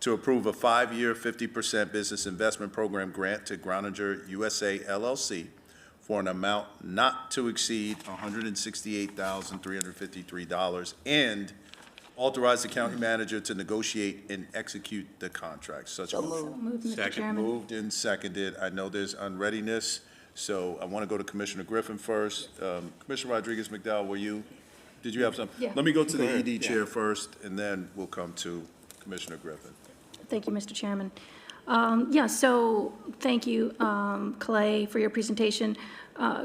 to approve a 5-year, 50% business investment program grant to Grainger USA LLC for an amount not to exceed $168,353, and authorize the county manager to negotiate and execute the contract. Such a motion. Moved, Mr. Second. Chairman. Moved and seconded. I know there's unreadiness, so I want to go to Commissioner Griffin first. Commissioner Rodriguez-McDowell, did you have something? Yeah. Let me go to the ED chair first, and then we'll come to Commissioner Griffin. Thank you, Mr. Chairman. So thank you, Clay, for your presentation.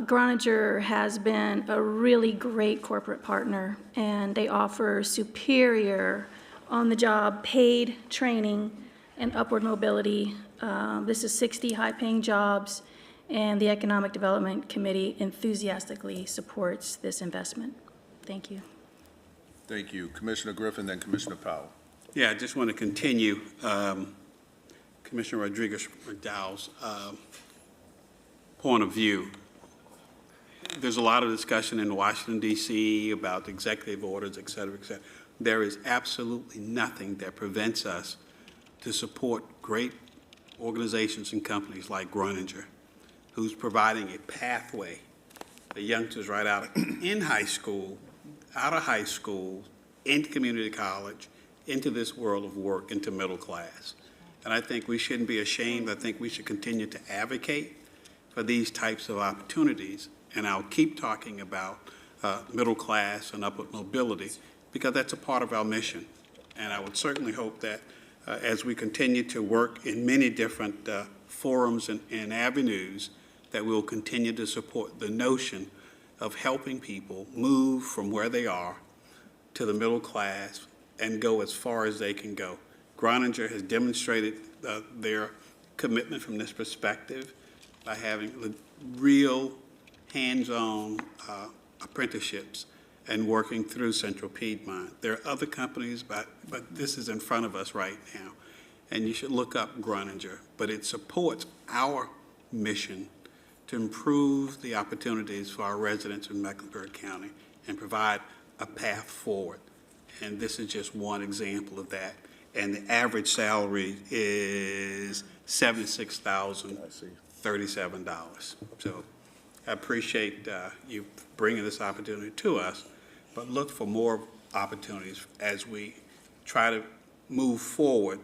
Grainger has been a really great corporate partner, and they offer superior on-the-job paid training and upward mobility. This is 60 high-paying jobs, and the Economic Development Committee enthusiastically supports this investment. Thank you. Thank you. Commissioner Griffin, then Commissioner Powell. Yeah, I just want to continue Commissioner Rodriguez-McDowell's point of view. There's a lot of discussion in Washington, D.C. about executive orders, et cetera, et cetera. There is absolutely nothing that prevents us to support great organizations and companies like Grainger, who's providing a pathway for youngsters right out in high school, out of high school, into community college, into this world of work, into middle class. And I think we shouldn't be ashamed. I think we should continue to advocate for these types of opportunities. And I'll keep talking about middle class and upward mobility, because that's a part of our mission. And I would certainly hope that as we continue to work in many different forums and avenues, that we'll continue to support the notion of helping people move from where they are to the middle class and go as far as they can go. Grainger has demonstrated their commitment from this perspective by having real hands-on apprenticeships and working through Central Piedmont. There are other companies, but this is in front of us right now, and you should look up Grainger. But it supports our mission to improve the opportunities for our residents in Mecklenburg County and provide a path forward. And this is just one example of that. And the average salary is $76,037. So I appreciate you bringing this opportunity to us, but look for more opportunities as we try to move forward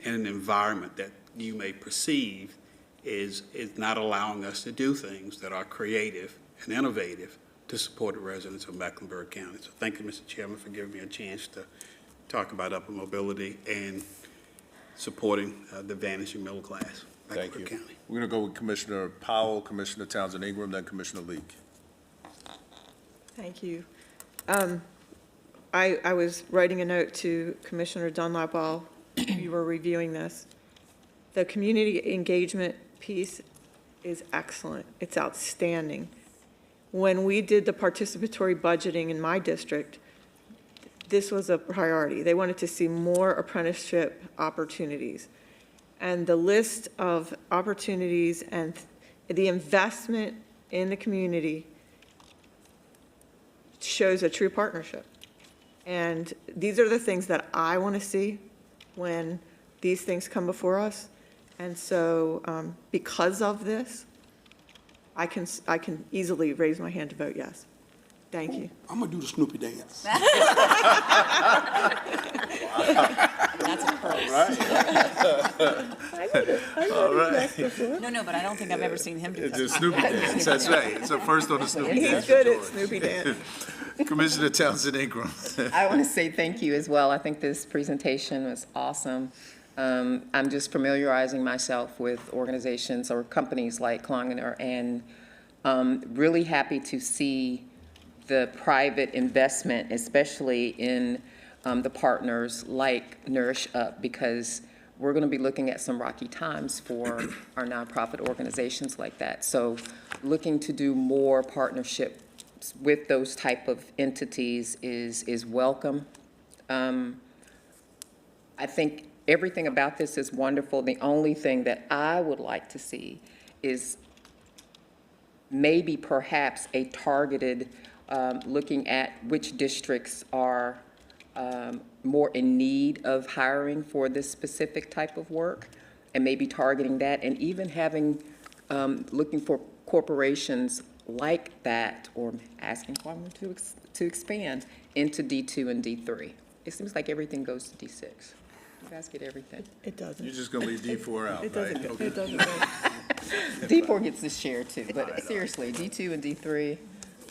in an environment that you may perceive is not allowing us to do things that are creative and innovative to support the residents of Mecklenburg County. So thank you, Mr. Chairman, for giving me a chance to talk about upper mobility and supporting the vanishing middle class. Thank you. Mecklenburg County. We're going to go with Commissioner Powell, Commissioner Townsend Ingram, then Commissioner Leak. Thank you. I was writing a note to Commissioner Dunlap while you were reviewing this. The community engagement piece is excellent. It's outstanding. When we did the participatory budgeting in my district, this was a priority. They wanted to see more apprenticeship opportunities. And the list of opportunities and the investment in the community shows a true partnership. And these are the things that I want to see when these things come before us. And so because of this, I can easily raise my hand to vote yes. Thank you. I'm gonna do the Snoopy dance. That's a first. All right. No, but I don't think I've ever seen him do It's that. a Snoopy dance, that's right. It's a first on the Snoopy dance. He's good at Snoopy dance. Commissioner Townsend Ingram. I want to say thank you as well. I think this presentation was awesome. I'm just familiarizing myself with organizations or companies like Klongener, and really happy to see the private investment, especially in the partners like Nourish Up, because we're going to be looking at some rocky times for our nonprofit organizations like that. So looking to do more partnerships with those type of entities is welcome. I think everything about this is wonderful. The only thing that I would like to see is maybe perhaps a targeted looking at which districts are more in need of hiring for this specific type of work, and maybe targeting that, and even having, looking for corporations like that, or asking Kwame to expand into D2 and D3. It seems like everything goes to D6. You guys get everything. It doesn't. You're just going to leave D4 out, It right? doesn't, Okay. it doesn't. D4 gets this share too, but seriously, D2 and D3,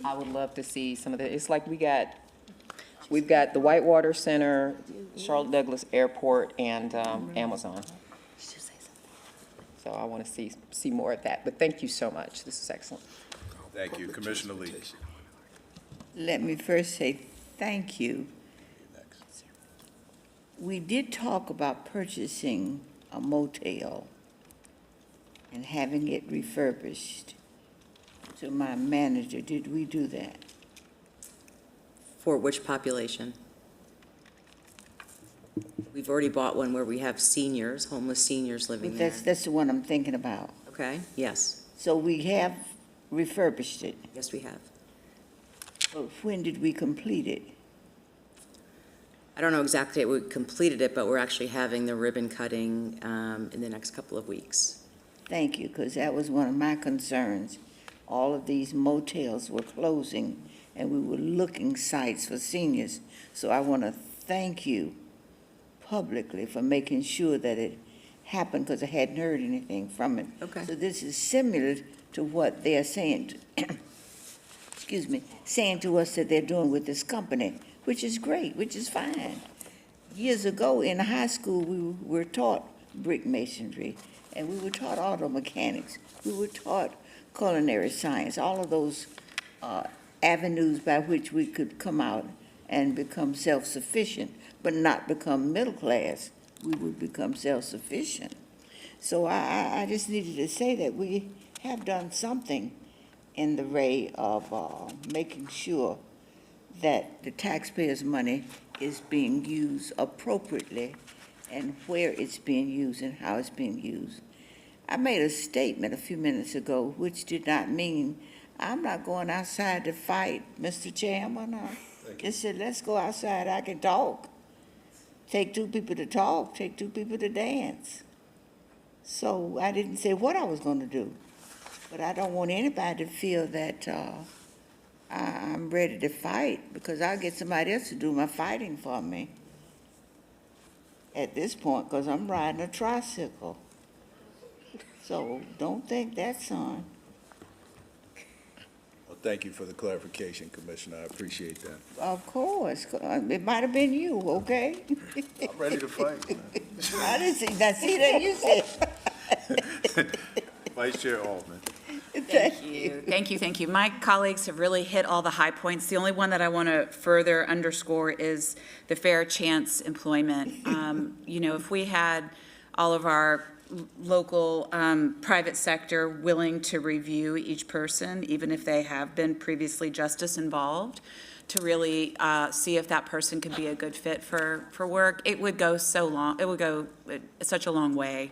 I would love to see some of the, it's like we've got the Whitewater Center, Charlotte Douglas Airport, and Amazon. So I want to see more of that, but thank you so much. This is excellent. Thank you. Commissioner Lee. Let me first say thank you. We did talk about purchasing a motel and having it refurbished. To my manager, did we do that? For which population? We've already bought one where we have seniors, homeless seniors living there. That's the one I'm thinking about. Okay, yes, So we have refurbished it. yes, we have. But when did we complete it? I don't know exactly when we completed it, but we're actually having the ribbon cutting in the next couple of weeks. Thank you, because that was one of my concerns. All of these motels were closing, and we were looking sites for seniors. So I want to thank you publicly for making sure that it happened, because I hadn't heard anything from it. Okay. So this is similar to what they're saying, excuse me, saying to us that they're doing with this company, which is great, which is fine. Years ago in high school, we were taught brick masonry, and we were taught auto mechanics. We were taught culinary science, all of those avenues by which we could come out and become self-sufficient, but not become middle class. We would become self-sufficient. So I just needed to say that we have done something in the way of making sure that the taxpayers' money is being used appropriately and where it's being used and how it's being used. I made a statement a few minutes ago, which did not mean I'm not going outside to fight, Mr. Chairman. I just said, let's go outside, I can talk. Take two people to talk, take two people to dance. So I didn't say what I was going to do, but I don't want anybody to feel that I'm ready to fight because I'll get somebody else to do my fighting for me at this point, because I'm riding a tricycle. So don't think that's on. Well, thank you for the clarification, Commissioner. I appreciate that. Of course. It might have been you, okay? I'm ready to fight. I didn't see, now see that you said. Vice Chair Altman. Thank you. Thank you. My colleagues have really hit all the high points. The only one that I want to further underscore is the fair chance employment. You know, if we had all of our local private sector willing to review each person, even if they have been previously justice involved, to really see if that person could be a good fit for work, it would go such a long way.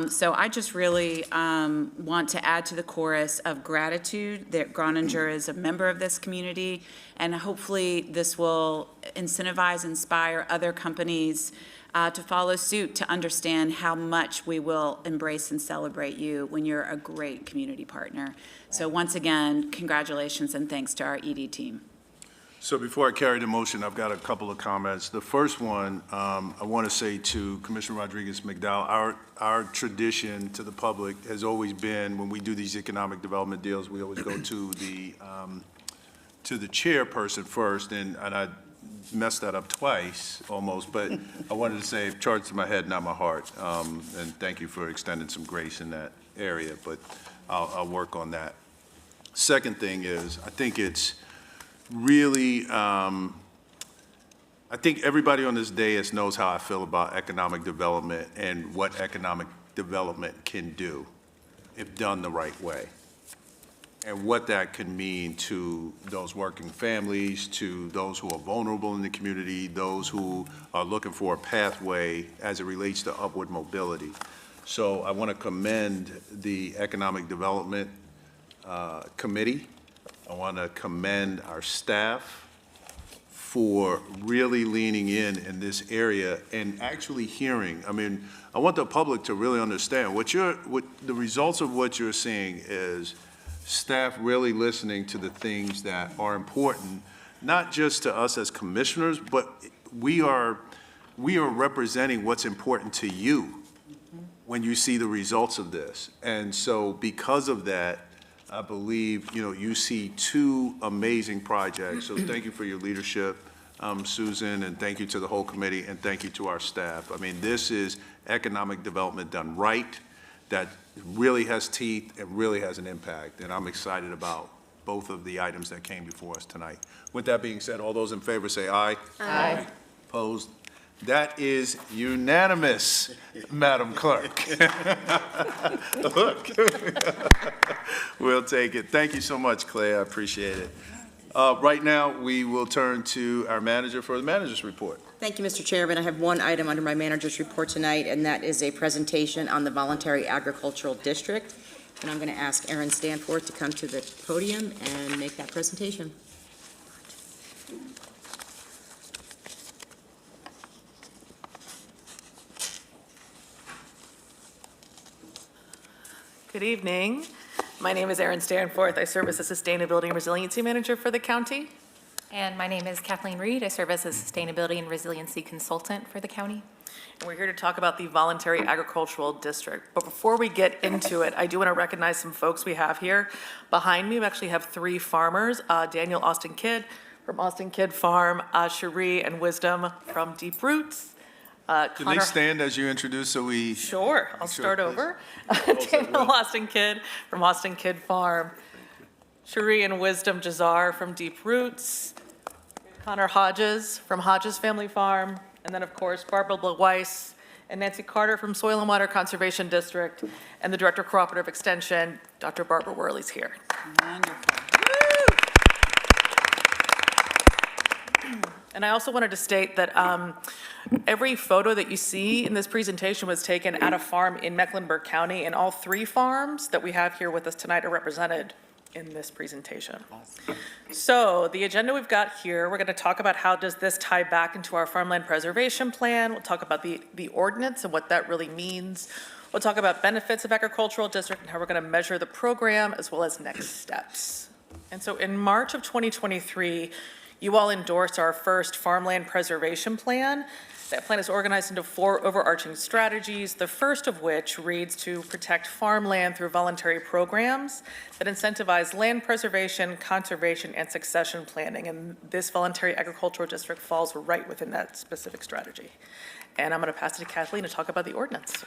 So I just really want to add to the chorus of gratitude that Groninger is a member of this community, and hopefully this will incentivize, inspire other companies to follow suit, to understand how much we will embrace and celebrate you when you're a great community partner. So once again, congratulations and thanks to our ED team. So before I carry the motion, I've got a couple of comments. The first one, I want to say to Commissioner Rodriguez-McDowell, our tradition to the public has always been, when we do these economic development deals, we always go to the chairperson first, and I messed that up twice almost, but I wanted to say, charge to my head, not my heart. And thank you for extending some grace in that area, but I'll work on that. Second thing is, I think it's really, I think everybody on this dais knows how I feel about economic development and what economic development can do if done the right way, and what that can mean to those working families, to those who are vulnerable in the community, those who are looking for a pathway as it relates to upward mobility. So I want to commend the Economic Development Committee. I want to commend our staff for really leaning in this area and actually hearing. I mean, I want the public to really understand what the results of what you're seeing is staff really listening to the things that are important, not just to us as commissioners, but we are representing what's important to you when you see the results of this. And so because of that, I believe, you see two amazing projects. So thank you for your leadership, Susan, and thank you to the whole committee, and thank you to our staff. I mean, this is economic development done right, that really has teeth and really has an impact. And I'm excited about both of the items that came before us tonight. With that being said, all those in favor say aye. Aye. Opposed? That is unanimous, Madam Clerk. Look, we'll take it. Thank you so much, Claire. I appreciate it. Right now, we will turn to our manager for the manager's report. Thank you, Mr. Chairman. I have one item under my manager's report tonight, and that is a presentation on the Voluntary Agricultural District. And I'm going to ask Aaron Stanforth to come to the podium and make that presentation. Good evening. My name is Erin Stanforth. I serve as a Sustainability and Resiliency Manager for the county. And my name is Kathleen Reed. I serve as a Sustainability and Resiliency Consultant for the county. And we're here to talk about the Voluntary Agricultural District. But before we get into it, I do want to recognize some folks we have here. Behind me, we actually have three farmers, Daniel Austin Kidd from Austin Kidd Farm, Cherie and Wisdom from Deep Roots. Can they stand as you introduce so we? Sure, I'll start over. Daniel Austin Kidd from Austin Kidd Farm. Cherie and Wisdom Jazar from Deep Roots. Connor Hodges from Hodges Family Farm. And then, of course, Barbara Weiss and Nancy Carter from Soil and Water Conservation District. And the Director of Cooperative Extension, Dr. Barbara Worley's here. Wonderful. And I also wanted to state that every photo that you see in this presentation was taken at a farm in Mecklenburg County, and all three farms that we have here with us tonight are represented in this presentation. So the agenda we've got here, we're going to talk about how does this tie back into our farmland preservation plan. We'll talk about the ordinance and what that really means. We'll talk about benefits of agricultural district and how we're going to measure the program, as well as next steps. And so in March of 2023, you all endorsed our first farmland preservation plan. That plan is organized into 4 overarching strategies, the first of which reads to protect farmland through voluntary programs that incentivize land preservation, conservation, and succession planning. And this voluntary agricultural district falls right within that specific strategy. And I'm going to pass it to Kathleen to talk about the ordinance.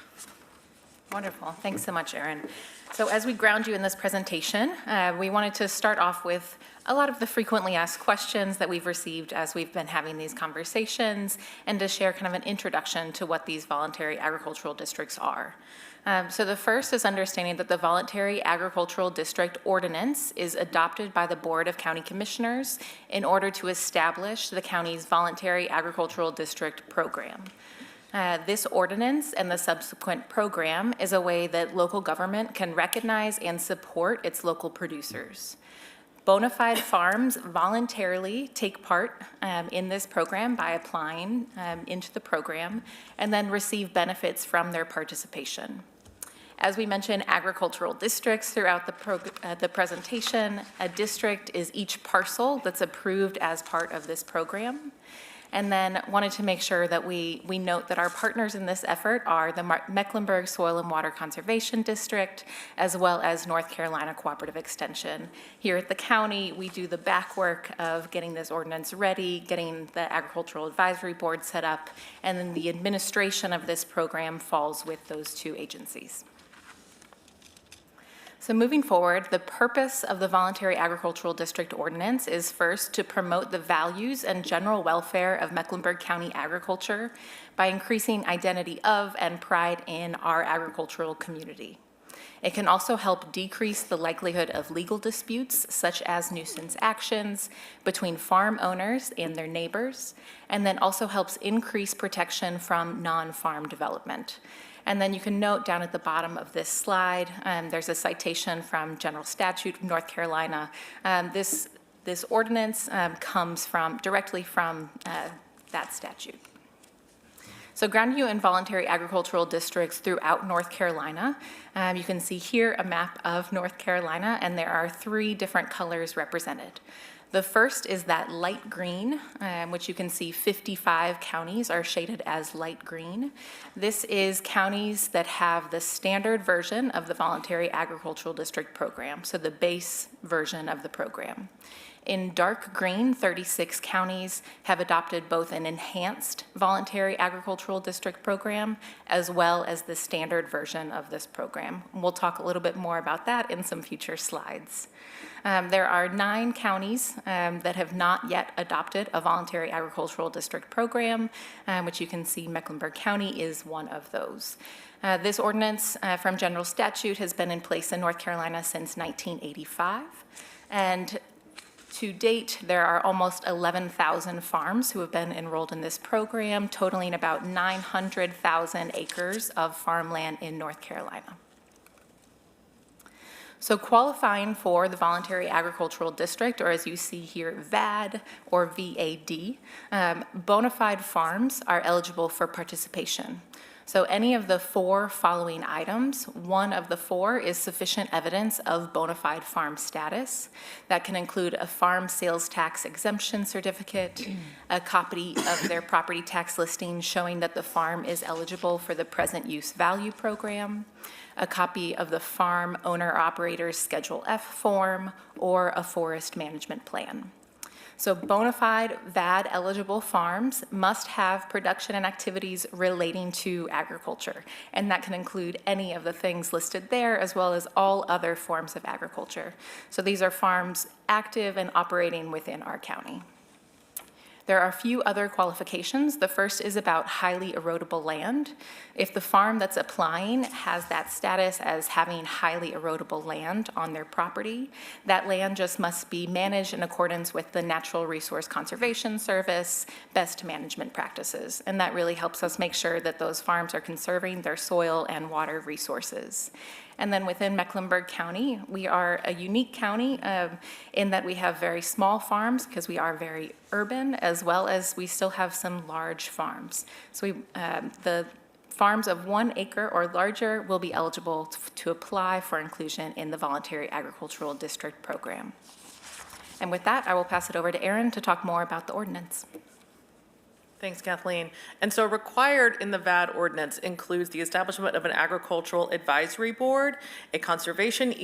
Wonderful. Thanks so much, Erin. So as we ground you in this presentation, we wanted to start off with a lot of the frequently asked questions that we've received as we've been having these conversations, and to share kind of an introduction to what these voluntary agricultural districts are. So the first is understanding that the Voluntary Agricultural District Ordinance is adopted by the Board of County Commissioners in order to establish the county's Voluntary Agricultural District Program. This ordinance and the subsequent program is a way that local government can recognize and support its local producers. Bona fide farms voluntarily take part in this program by applying into the program and then receive benefits from their participation. As we mentioned, agricultural districts throughout the presentation. A district is each parcel that's approved as part of this program. And then wanted to make sure that we note that our partners in this effort are the Mecklenburg Soil and Water Conservation District, as well as North Carolina Cooperative Extension. Here at the county, we do the back work of getting this ordinance ready, getting the Agricultural Advisory Board set up, and then the administration of this program falls with those 2 agencies. So moving forward, the purpose of the Voluntary Agricultural District Ordinance is first to promote the values and general welfare of Mecklenburg County agriculture by increasing identity of and pride in our agricultural community. It can also help decrease the likelihood of legal disputes, such as nuisance actions between farm owners and their neighbors, and then also helps increase protection from non-farm development. And then you can note down at the bottom of this slide, there's a citation from General Statute of North Carolina. This ordinance comes directly from that statute. So grounding you in voluntary agricultural districts throughout North Carolina, you can see here a map of North Carolina, and there are 3 different colors represented. The first is that light green, which you can see 55 counties are shaded as light green. This is counties that have the standard version of the Voluntary Agricultural District Program, so the base version of the program. In dark green, 36 counties have adopted both an enhanced Voluntary Agricultural District Program as well as the standard version of this program. We'll talk a little bit more about that in some future slides. There are 9 counties that have not yet adopted a Voluntary Agricultural District Program, which you can see Mecklenburg County is one of those. This ordinance from General Statute has been in place in North Carolina since 1985. And to date, there are almost 11,000 farms who have been enrolled in this program, totaling about 900,000 acres of farmland in North Carolina. So qualifying for the Voluntary Agricultural District, or as you see here, VAD or VAD, bona fide farms are eligible for participation. So any of the 4 following items, one of the 4 is sufficient evidence of bona fide farm status. That can include a farm sales tax exemption certificate, a copy of their property tax listing showing that the farm is eligible for the present use value program, a copy of the farm owner-operator's Schedule F form, or a forest management plan. So bona fide VAD-eligible farms must have production and activities relating to agriculture, and that can include any of the things listed there, as well as all other forms of agriculture. So these are farms active and operating within our county. There are a few other qualifications. The first is about highly erodible land. If the farm that's applying has that status as having highly erodible land on their property, that land just must be managed in accordance with the Natural Resource Conservation Service best management practices. And that really helps us make sure that those farms are conserving their soil and water resources. And then within Mecklenburg County, we are a unique county in that we have very small farms because we are very urban, as well as we still have some large farms. So the farms of 1 acre or larger will be eligible to apply for inclusion in the Voluntary Agricultural District Program. And with that, I will pass it over to Aaron to talk more about the ordinance. Thanks, Kathleen. And so required in the VAD ordinance includes the establishment of an agricultural advisory board, a conservation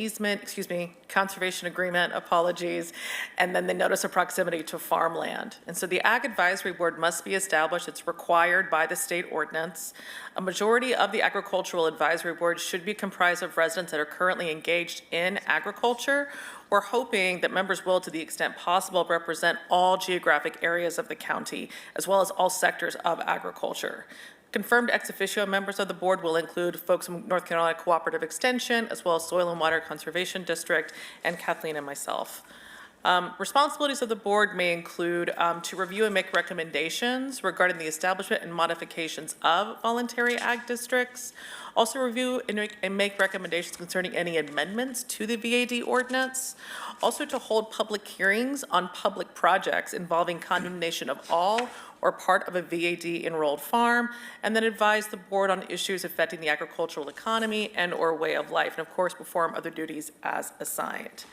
agreement, apologies, and then the notice of proximity to farmland. And so the Ag Advisory Board must be established. It's required by the state ordinance. A majority of the Agricultural Advisory Board should be comprised of residents that are currently engaged in agriculture. We're hoping that members will, to the extent possible, represent all geographic areas of the county, as well as all sectors of agriculture. Confirmed ex officio members of the board will include folks from North Carolina Cooperative Extension, as well as Soil and Water Conservation District, and Kathleen and myself. Responsibilities of the board may include to review and make recommendations regarding the establishment and modifications of voluntary ag districts. Also review and make recommendations concerning any amendments to the VAD ordinance. Also to hold public hearings on public projects involving condemnation of all or part of a VAD enrolled farm, and then advise the board on issues affecting the agricultural economy and or way of life, and of course perform other duties as assigned.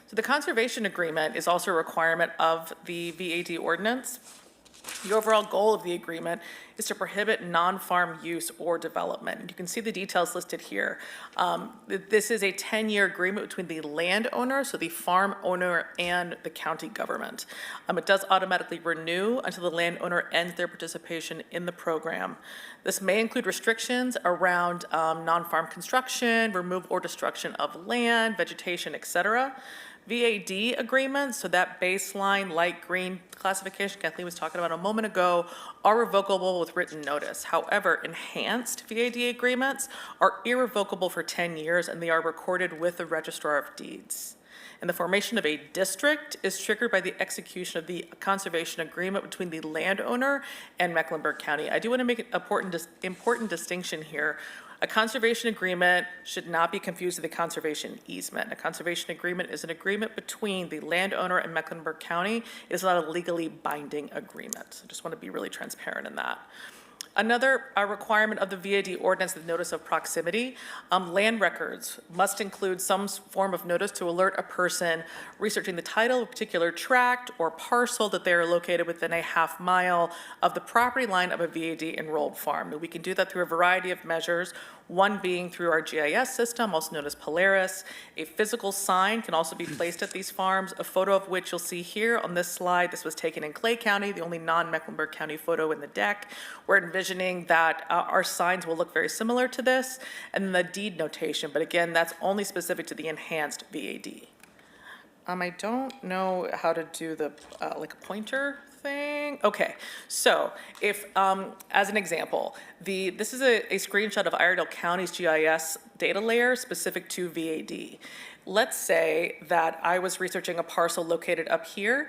So the conservation agreement is also a requirement of the VAD ordinance. The overall goal of the agreement is to prohibit non-farm use or development. You can see the details listed here. This is a 10-year agreement between the landowner, so the farm owner, and the county government. It does automatically renew until the landowner ends their participation in the program. This may include restrictions around non-farm construction, removal or destruction of land, vegetation, etc. VAD agreements, so that baseline light green classification Kathleen was talking about a moment ago, are revocable with written notice. However, enhanced VAD agreements are irrevocable for 10 years and they are recorded with the Registrar of Deeds. And the formation of a district is triggered by the execution of the conservation agreement between the landowner and Mecklenburg County. I do want to make an important distinction here. A conservation agreement should not be confused with a conservation easement. A conservation agreement is an agreement between the landowner and Mecklenburg County. It is not a legally binding agreement. So I just want to be really transparent in that. Another requirement of the VAD ordinance, the notice of proximity, land records must include some form of notice to alert a person researching the title of a particular tract or parcel that they are located within a half mile of the property line of a VAD enrolled farm. Now, we can do that through a variety of measures, one being through our GIS system, also known as Polaris. A physical sign can also be placed at these farms, a photo of which you'll see here on this slide. This was taken in Clay County, the only non-Mecklenburg County photo in the deck. We're envisioning that our signs will look very similar to this, and the deed notation, but again, that's only specific to the enhanced VAD. I don't know how to do the, like a pointer thing. Okay, so if, as an example, this is a screenshot of Iredell County's GIS data layer specific to VAD. Let's say that I was researching a parcel located up here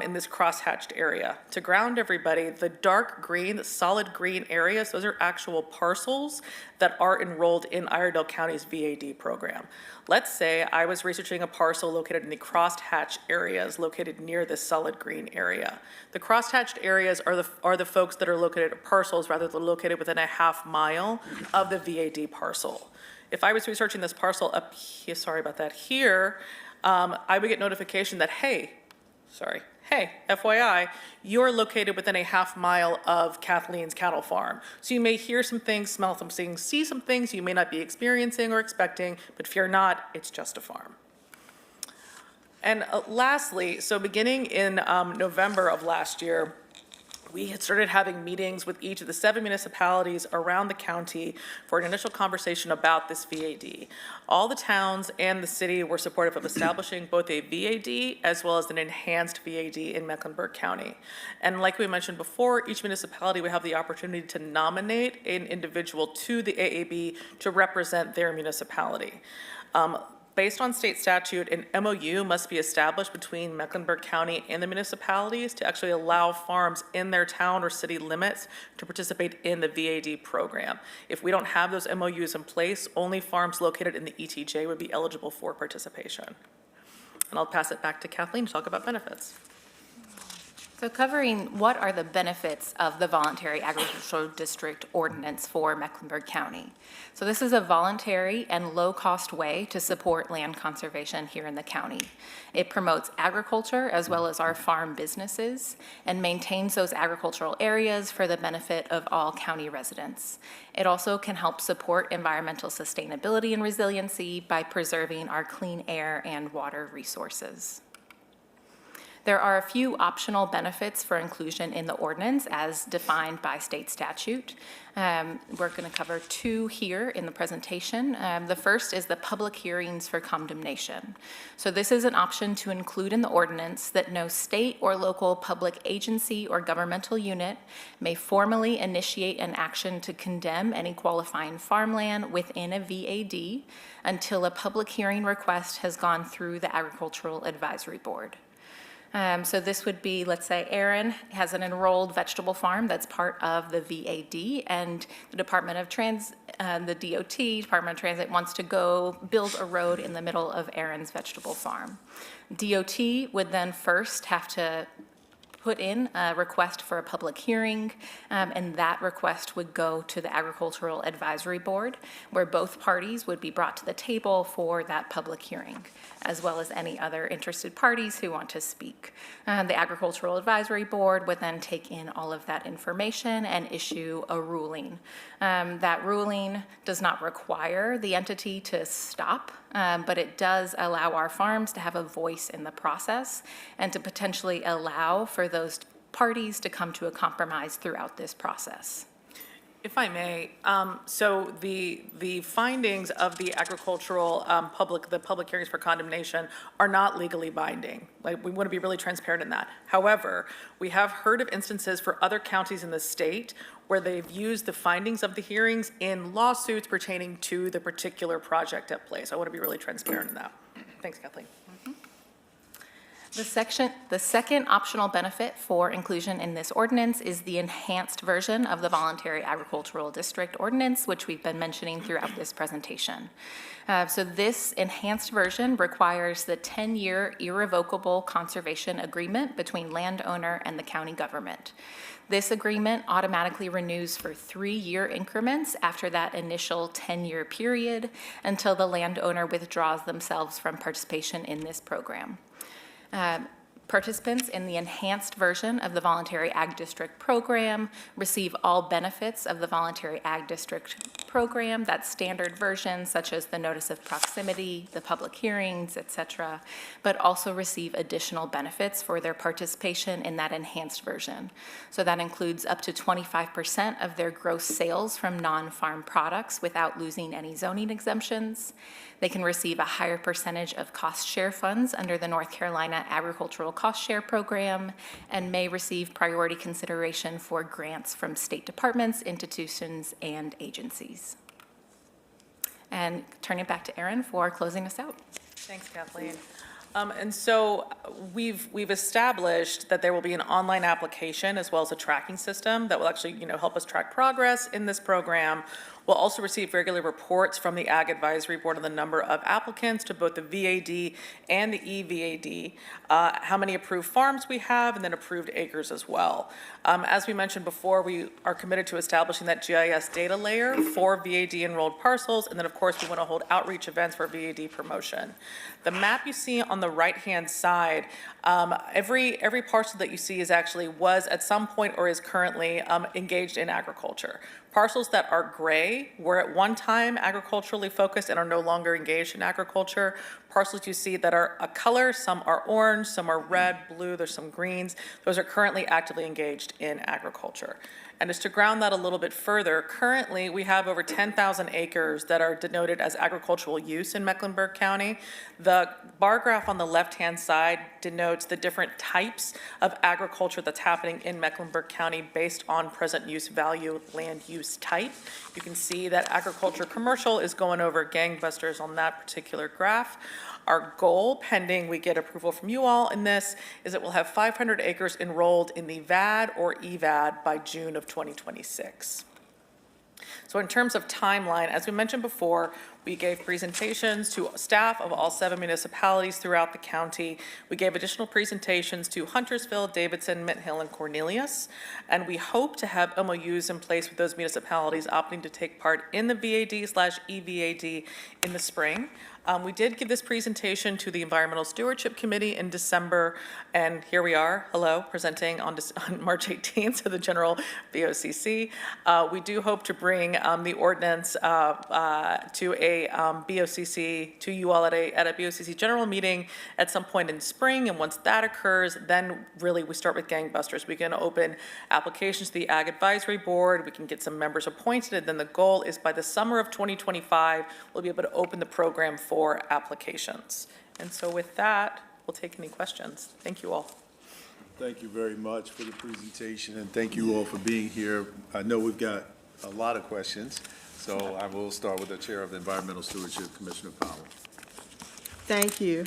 in this crosshatched area. To ground everybody, the dark green, the solid green areas, those are actual parcels that are enrolled in Iredell County's VAD program. Let's say I was researching a parcel located in the crosshatched areas located near this solid green area. The crosshatched areas are the folks that are located at parcels rather than located within a half mile of the VAD parcel. If I was researching this parcel up here, sorry about that, here, I would get notification that, hey, FYI, you're located within a half mile of Kathleen's cattle farm. So you may hear some things, smell some things, see some things you may not be experiencing or expecting, but fear not, it's just a farm. And lastly, so beginning in November of last year, we had started having meetings with each of the 7 municipalities around the county for an initial conversation about this VAD. All the towns and the city were supportive of establishing both a VAD as well as an enhanced VAD in Mecklenburg County. And like we mentioned before, each municipality would have the opportunity to nominate an individual to the AAB to represent their municipality. Based on state statute, an MOU must be established between Mecklenburg County and the municipalities to actually allow farms in their town or city limits to participate in the VAD program. If we don't have those MOUs in place, only farms located in the ETJ would be eligible for participation. And I'll pass it back to Kathleen to talk about benefits. So covering what are the benefits of the voluntary agricultural district ordinance for Mecklenburg County. So this is a voluntary and low-cost way to support land conservation here in the county. It promotes agriculture as well as our farm businesses and maintains those agricultural areas for the benefit of all county residents. It also can help support environmental sustainability and resiliency by preserving our clean air and water resources. There are a few optional benefits for inclusion in the ordinance as defined by state statute. We're going to cover two here in the presentation. The first is the public hearings for condemnation. So this is an option to include in the ordinance that no state or local public agency or governmental unit may formally initiate an action to condemn any qualifying farmland within a VAD until a public hearing request has gone through the Agricultural Advisory Board. So this would be, let's say Aaron has an enrolled vegetable farm that's part of the VAD, and the Department of Department of Transit wants to go build a road in the middle of Aaron's vegetable farm. DOT would then first have to put in a request for a public hearing, and that request would go to the Agricultural Advisory Board, where both parties would be brought to the table for that public hearing, as well as any other interested parties who want to speak. The Agricultural Advisory Board would then take in all of that information and issue a ruling. That ruling does not require the entity to stop, but it does allow our farms to have a voice in the process and to potentially allow for those parties to come to a compromise throughout this process. If I may, so the findings of the agricultural the public hearings for condemnation are not legally binding. Like, we want to be really transparent in that. However, we have heard of instances for other counties in the state where they've used the findings of the hearings in lawsuits pertaining to the particular project at play. So I want to be really transparent in that. Thanks, Kathleen. The second optional benefit for inclusion in this ordinance is the enhanced version of the Voluntary Agricultural District Ordinance, which we've been mentioning throughout this presentation. So this enhanced version requires the 10-year irrevocable conservation agreement between landowner and the county government. This agreement automatically renews for 3-year increments after that initial 10-year period until the landowner withdraws themselves from participation in this program. Participants in the enhanced version of the Voluntary Ag District Program receive all benefits of the Voluntary Ag District Program, that standard version, such as the notice of proximity, the public hearings, etc., but also receive additional benefits for their participation in that enhanced version. So that includes up to 25% of their gross sales from non-farm products without losing any zoning exemptions. They can receive a higher percentage of cost share funds under the North Carolina Agricultural Cost Share Program and may receive priority consideration for grants from state departments, institutions, and agencies. And turn it back to Erin for closing us out. Thanks, Kathleen. And so we've established that there will be an online application as well as a tracking system that will actually, help us track progress in this program. We'll also receive regular reports from the Ag Advisory Board on the number of applicants to both the VAD and the EVAD, how many approved farms we have, and then approved acres as well. As we mentioned before, we are committed to establishing that GIS data layer for VAD enrolled parcels, and then of course we want to hold outreach events for VAD promotion. The map you see on the right-hand side, every parcel that you see was at some point or is currently engaged in agriculture. Parcels that are gray were at one time agriculturally focused and are no longer engaged in agriculture. Parcels you see that are a color, some are orange, some are red, blue, there's some greens. Those are currently actively engaged in agriculture. And just to ground that a little bit further, currently we have over 10,000 acres that are denoted as agricultural use in Mecklenburg County. The bar graph on the left-hand side denotes the different types of agriculture that's happening in Mecklenburg County based on present use value land use type. You can see that agriculture commercial is going over gangbusters on that particular graph. Our goal, pending we get approval from you all in this, is that we'll have 500 acres enrolled in the VAD or EVAD by June of 2026. So in terms of timeline, as we mentioned before, We gave presentations to staff of all 7 municipalities throughout the county. We gave additional presentations to Huntersville, Davidson, Mint Hill, and Cornelius. And we hope to have MOUs in place with those municipalities opting to take part in the VAD/EVAD in the spring. We did give this presentation to the Environmental Stewardship Committee in December, and here we are, presenting on March 18th to the general BOCC. We do hope to bring the ordinance to a BOCC, to you all at a BOCC general meeting at some point in spring, and once that occurs, then really we start with gangbusters. We can open applications to the Ag Advisory Board, we can get some members appointed, and then the goal is by the summer of 2025, we'll be able to open the program for applications. And so with that, we'll take any questions. Thank you all. Thank you very much for the presentation, and thank you all for being here. I know we've got a lot of questions, so I will start with the Chair of the Environmental Stewardship, Commissioner Powell. Thank you.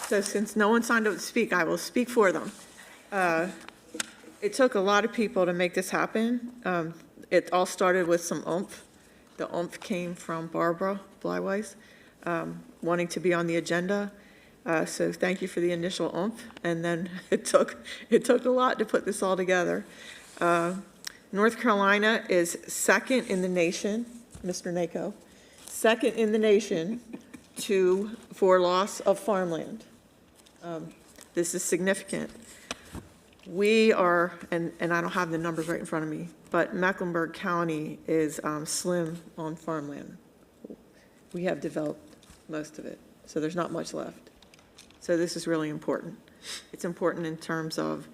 So since no one signed up to speak, I will speak for them. It took a lot of people to make this happen. It all started with some oomph. The oomph came from Barbara Bleiweiss, wanting to be on the agenda. So thank you for the initial oomph. And then it took a lot to put this all together. North Carolina is second in the nation, Mr. NACO, second in the nation for loss of farmland. This is significant. We are, and I don't have the numbers right in front of me, but Mecklenburg County is slim on farmland. We have developed most of it, so there's not much left. So this is really important. It's important in terms of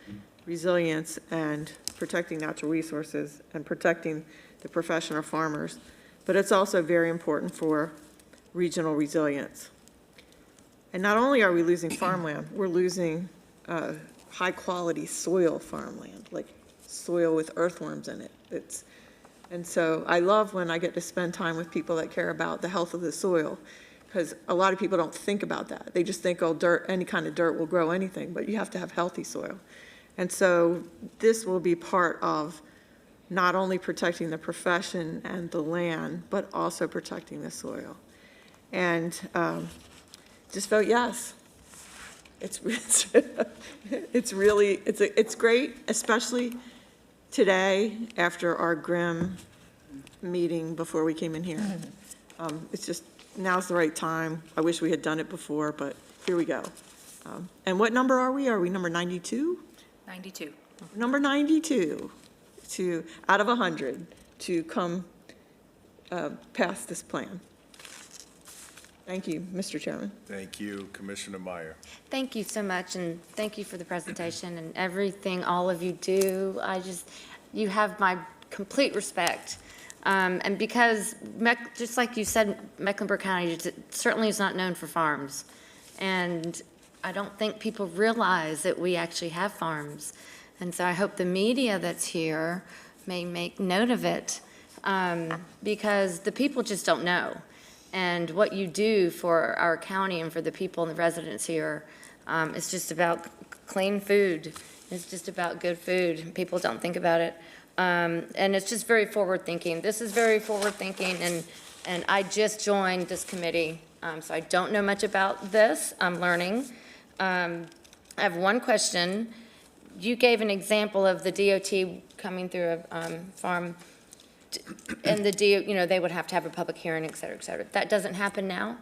resilience and protecting natural resources and protecting the professional farmers, but it's also very important for regional resilience. And not only are we losing farmland, we're losing high-quality soil farmland, like soil with earthworms in it. And so I love when I get to spend time with people that care about the health of the soil, because a lot of people don't think about that. They just think, oh, dirt, any kind of dirt will grow anything, but you have to have healthy soil. And so this will be part of not only protecting the profession and the land, but also protecting the soil. And just vote yes. It's really, it's great, especially today after our grim meeting before we came in here. It's just, now's the right time. I wish we had done it before, but here we go. And what number are we? Are we number 92? 92. Number 92 out of 100 to come pass this plan. Thank you, Mr. Chairman. Thank you, Commissioner Meyer. Thank you so much, and thank you for the presentation and everything all of you do. You have my complete respect. And because, just like you said, Mecklenburg County certainly is not known for farms. And I don't think people realize that we actually have farms. And so I hope the media that's here may make note of it, because the people just don't know. And what you do for our county and for the people and the residents here, it's just about clean food. It's just about good food. People don't think about it. And it's just very forward-thinking. This is very forward-thinking, and I just joined this committee, so I don't know much about this. I'm learning. I have one question. You gave an example of the DOT coming through a farm, and the they would have to have a public hearing, et cetera, et cetera. That doesn't happen now?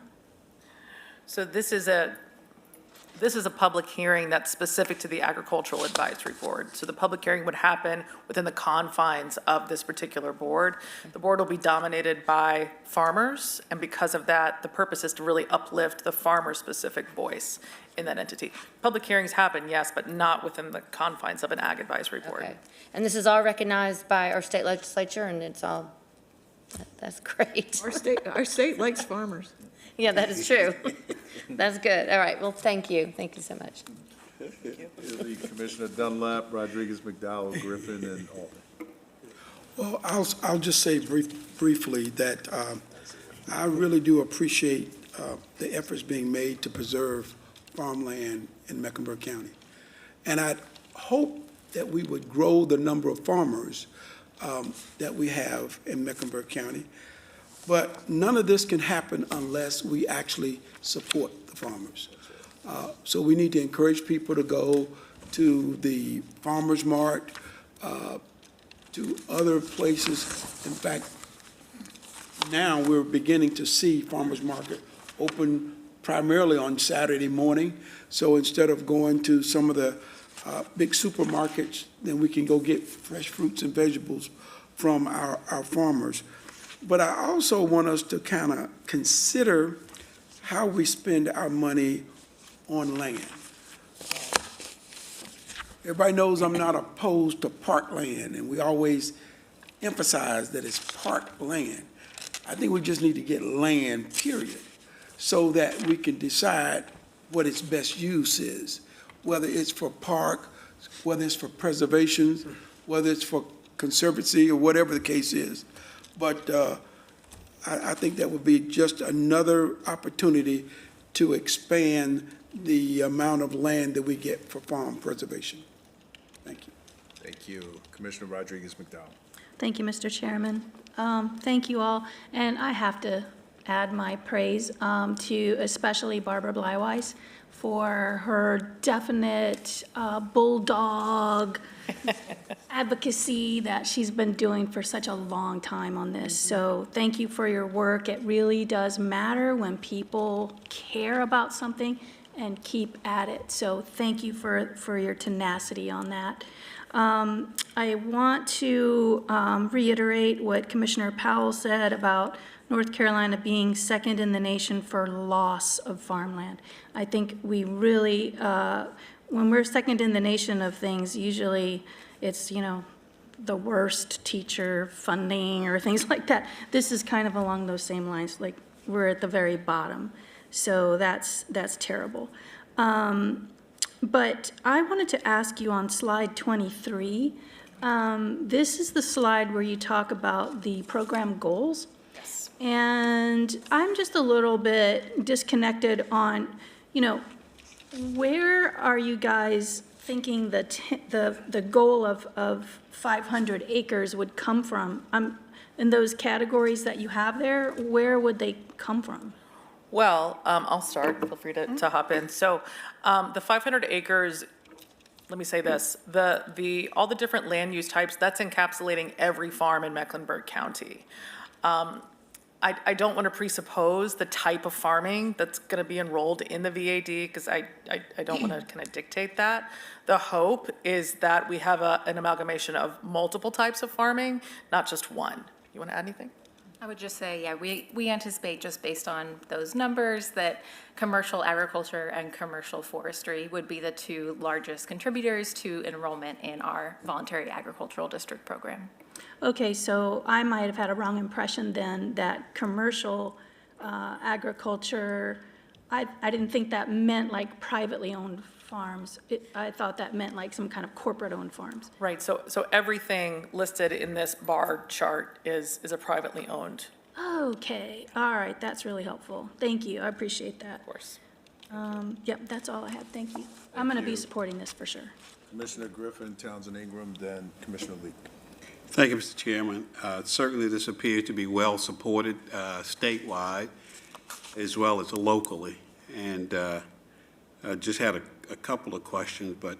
So this is a public hearing that's specific to the Agricultural Advisory Board. So the public hearing would happen within the confines of this particular board. The board will be dominated by farmers, and because of that, the purpose is to really uplift the farmer-specific voice in that entity. Public hearings happen, yes, but not within the confines of an Ag Advisory Board. Okay. And this is all recognized by our state legislature, and it's all, that's great. Our state likes farmers. Yeah, that is true. That's good. All right, well, thank you. Thank you so much. Commissioner Dunlap, Rodriguez, McDowell, Griffin, and Altman. Well, I'll just say briefly that I really do appreciate the efforts being made to preserve farmland in Mecklenburg County. And I hope that we would grow the number of farmers that we have in Mecklenburg County. But none of this can happen unless we actually support the farmers. So we need to encourage people to go to the farmers mart, to other places. In fact, now we're beginning to see farmers market open primarily on Saturday morning. So instead of going to some of the big supermarkets, then we can go get fresh fruits and vegetables from our farmers. But I also want us to kind of consider how we spend our money on land. Everybody knows I'm not opposed to parkland, and we always emphasize that it's park land. I think we just need to get land, period, so that we can decide what its best use is, whether it's for park, whether it's for preservation, whether it's for conservancy, or whatever the case is. But I think that would be just another opportunity to expand the amount of land that we get for farm preservation. Thank you. Thank you. Commissioner Rodriguez-McDowell. Thank you, Mr. Chairman. Thank you all. And I have to add my praise to especially Barbara Bleiweiss for her definite bulldog advocacy that she's been doing for such a long time on this. So thank you for your work. It really does matter when people care about something and keep at it. So thank you for your tenacity on that. I want to reiterate what Commissioner Powell said about North Carolina being second in the nation for loss of farmland. I think we really, when we're second in the nation of things, usually it's, you know, the worst teacher funding or things like that. This is kind of along those same lines, like we're at the very bottom. So that's terrible. But I wanted to ask you on slide 23, this is the slide where you talk about the program goals. Yes. And I'm just a little bit disconnected on, you know, where are you guys thinking the goal of 500 acres would come from? In those categories that you have there, where would they come from? Well, I'll start. Feel free to hop in. So the 500 acres, let me say this, all the different land use types, that's encapsulating every farm in Mecklenburg County. I don't want to presuppose the type of farming that's going to be enrolled in the VAD because I don't want to kind of dictate that. The hope is that we have an amalgamation of multiple types of farming, not just one. You want to add anything? I would just say, yeah, we anticipate just based on those numbers that commercial agriculture and commercial forestry would be the two largest contributors to enrollment in our voluntary agricultural district program. Okay, so I might have had a wrong impression then that commercial agriculture, I didn't think that meant like privately owned farms. I thought that meant like some kind of corporate-owned farms. Right, so everything listed in this bar chart is a privately owned. Okay, all right, that's really helpful. Thank you, I appreciate that. Of course. Yep, that's all I had, thank you. I'm going to be supporting this for sure. Commissioner Griffin, Townsend Ingram, then Commissioner Lee. Thank you, Mr. Chairman. Certainly, this appears to be well supported statewide as well as locally. And I just had a couple of questions, but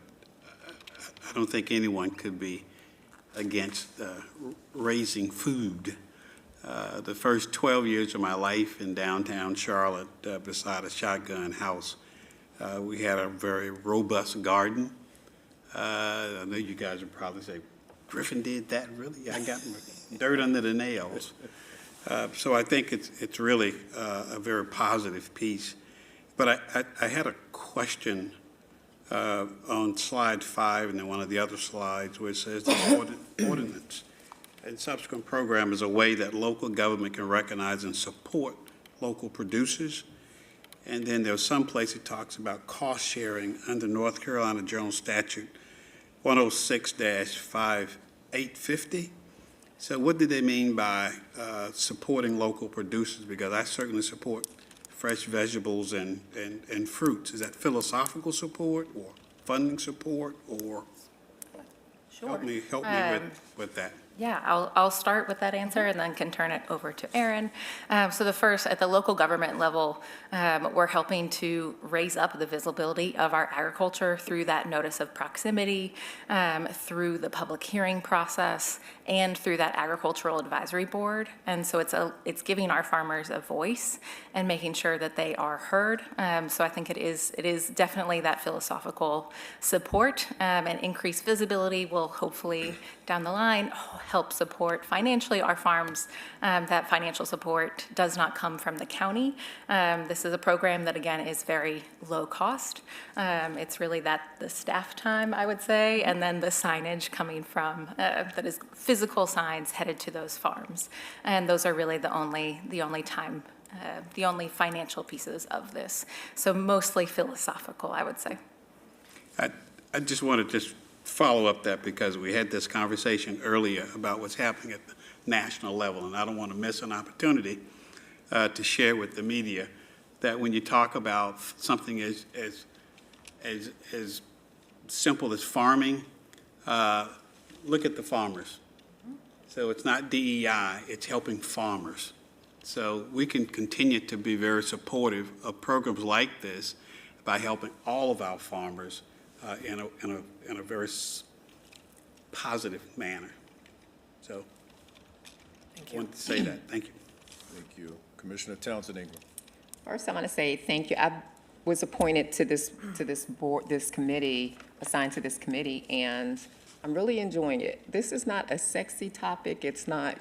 I don't think anyone could be against raising food. The first 12 years of my life in downtown Charlotte, beside a shotgun house, we had a very robust garden. I know you guys would probably say, Griffin did that, really? I got dirt under the nails. So I think it's really a very positive piece. But I had a question on slide 5 and then one of the other slides where it says the ordinance and subsequent program is a way that local government can recognize and support local producers. And then there's some place it talks about cost sharing under North Carolina General Statute 106-5850. So what do they mean by supporting local producers? Because I certainly support fresh vegetables and fruits. Is that philosophical support or funding support or? Sure. Help me with that. Yeah, I'll start with that answer and then can turn it over to Aaron. So the first, at the local government level, we're helping to raise up the visibility of our agriculture through that notice of proximity, through the public hearing process, and through that agricultural advisory board. And so it's giving our farmers a voice and making sure that they are heard. So I think it is definitely that philosophical support, and increased visibility will hopefully down the line help support financially our farms. That financial support does not come from the county. This is a program that, again, is very low cost. It's really the staff time, I would say, and then the signage coming from, that is physical signs headed to those farms. And those are really the only time, the only financial pieces of this. So mostly philosophical, I would say. I just want to follow up that because we had this conversation earlier about what's happening at the national level, and I don't want to miss an opportunity to share with the media that when you talk about something as simple as farming, look at the farmers. So it's not DEI, it's helping farmers. So we can continue to be very supportive of programs like this by helping all of our farmers in a very positive manner. So I wanted to say that. Thank you. Thank you. Commissioner Townsend Ingram. First, I want to say thank you. I was appointed to this board, this committee, assigned to this committee, and I'm really enjoying it. This is not a sexy topic. It's not,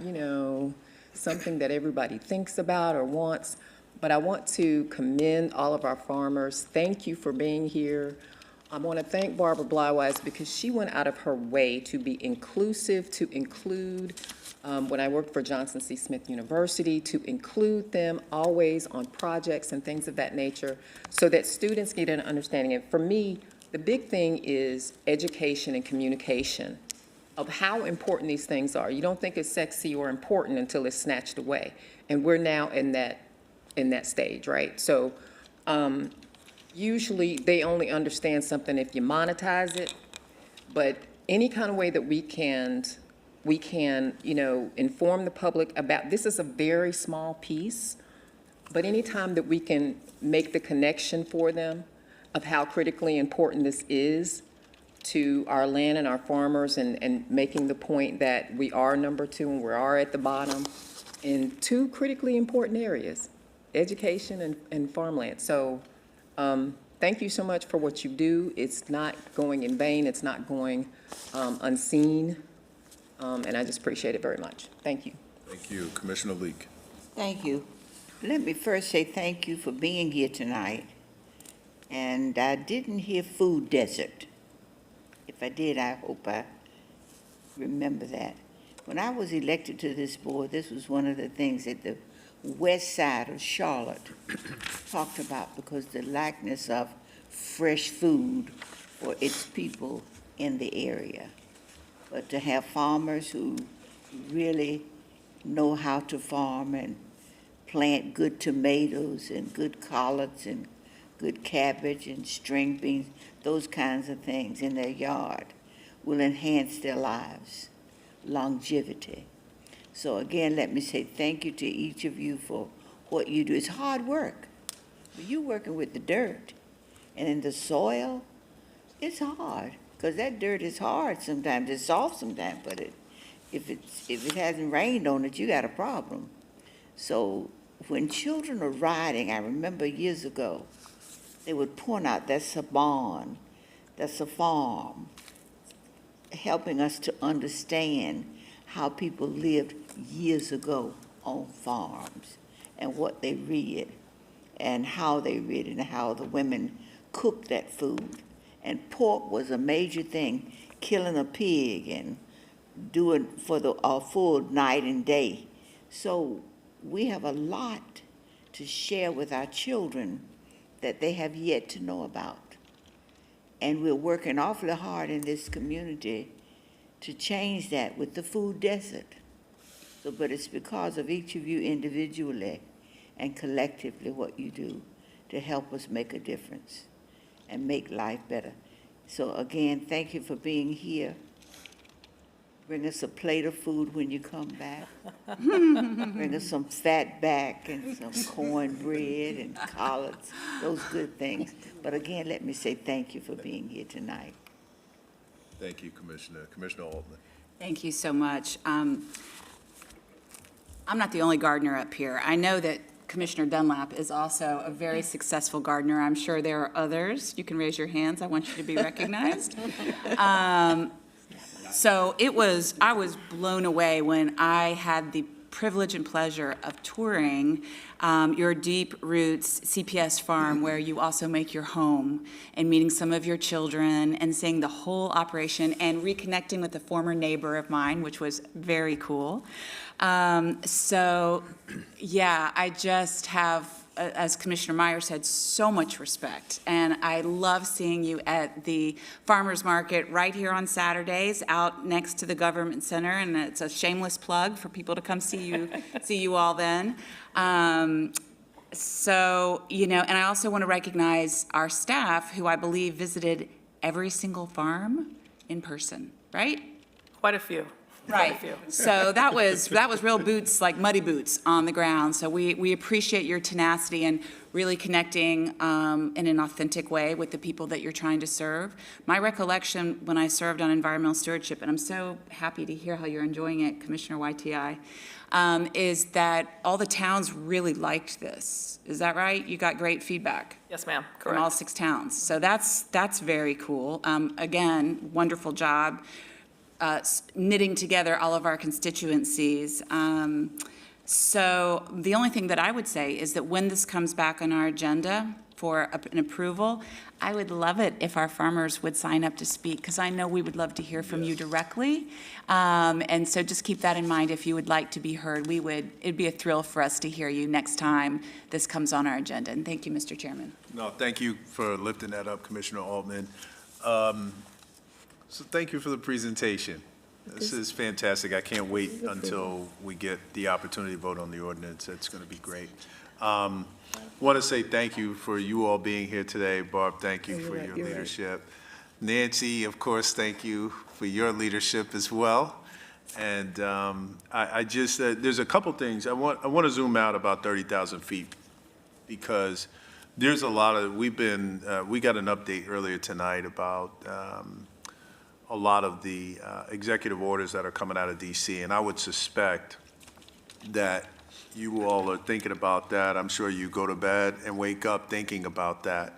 something that everybody thinks about or wants, but I want to commend all of our farmers. Thank you for being here. I want to thank Barbara Blywise because she went out of her way to be inclusive, to include, when I worked for Johnson C. Smith University, to include them always on projects and things of that nature so that students get an understanding. And for me, the big thing is education and communication of how important these things are. You don't think it's sexy or important until it's snatched away. And we're now in that stage, right? So usually they only understand something if you monetize it, but any kind of way that we can, inform the public about, this is a very small piece, but anytime that we can make the connection for them of how critically important this is to our land and our farmers, and making the point that we are number 2 and we are at the bottom in 2 critically important areas, education and farmland. So thank you so much for what you do. It's not going in vain. It's not going unseen. And I just appreciate it very much. Thank you. Thank you. Commissioner Leek. Thank you. Let me first say thank you for being here tonight. And I didn't hear food desert. If I did, I hope I remember that. When I was elected to this board, this was one of the things that the west side of Charlotte talked about, because the lackness of fresh food for its people in the area. But to have farmers who really know how to farm and plant good tomatoes and good collards and good cabbage and string beans, those kinds of things in their yard will enhance their lives, longevity. So again, let me say thank you to each of you for what you do. It's hard work, but you're working with the dirt. And in the soil, it's hard, because that dirt is hard sometimes. It's soft sometimes, but if it hasn't rained on it, you got a problem. So when children are riding, I remember years ago, they would point out that's a barn, that's a farm, helping us to understand how people lived years ago on farms and what they reared and how they reared and how the women cooked that food. And pork was a major thing, killing a pig and doing for the full night and day. So we have a lot to share with our children that they have yet to know about. And we're working awfully hard in this community to change that with the food desert. So, but it's because of each of you individually and collectively what you do to help us make a difference and make life better. So again, thank you for being here. Bring us a plate of food when you come back. Bring us some fat back and some cornbread and collards, those good things. But again, let me say thank you for being here tonight. Thank you, Commissioner. Commissioner Altman. Thank you so much. I'm not the only gardener up here. I know that Commissioner Dunlap is also a very successful gardener. I'm sure there are others. You can raise your hands. I want you to be recognized. So I was blown away when I had the privilege and pleasure of touring your Deep Roots CPS farm, where you also make your home, and meeting some of your children and seeing the whole operation and reconnecting with a former neighbor of mine, which was very cool. So, yeah, I just have, as Commissioner Meyer said, so much respect. And I love seeing you at the farmers market right here on Saturdays out next to the government center. And it's a shameless plug for people to come see you all then. So, you know, and I also want to recognize our staff, who I believe visited every single farm in person, right? Quite a few. Right. So that was real boots, like muddy boots on the ground. So we appreciate your tenacity and really connecting in an authentic way with the people that you're trying to serve. My recollection when I served on environmental stewardship, and I'm so happy to hear how you're enjoying it, Commissioner YTI, is that all the towns really liked this. Is that right? You got great feedback? Yes, ma'am. From all 6 towns. So that's very cool. Again, wonderful job. Knitting together all of our constituencies. So the only thing that I would say is that when this comes back on our agenda for an approval, I would love it if our farmers would sign up to speak, because I know we would love to hear from you directly. And so just keep that in mind. If you would like to be heard, it'd be a thrill for us to hear you next time this comes on our agenda. And thank you, Mr. Chairman. No, thank you for lifting that up, Commissioner Altman. So thank you for the presentation. This is fantastic. I can't wait until we get the opportunity to vote on the ordinance. It's going to be great. Want to say thank you for you all being here today. Barb, thank you for your leadership. Nancy, of course, thank you for your leadership as well. And I just, there's a couple things. I want to zoom out about 30,000 feet, because there's a lot of, we got an update earlier tonight about a lot of the executive orders that are coming out of DC, and I would suspect that you all are thinking about that. I'm sure you go to bed and wake up thinking about that.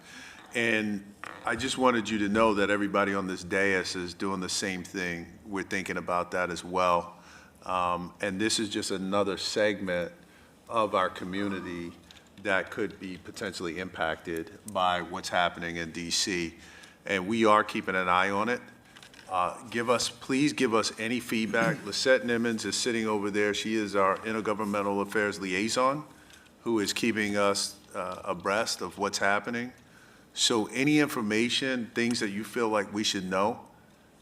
And I just wanted you to know that everybody on this dais is doing the same thing. We're thinking about that as well. And this is just another segment of our community that could be potentially impacted by what's happening in DC. And we are keeping an eye on it. Please give us any feedback. Lisette Nimmons is sitting over there. She is our intergovernmental affairs liaison, who is keeping us abreast of what's happening. So any information, things that you feel like we should know,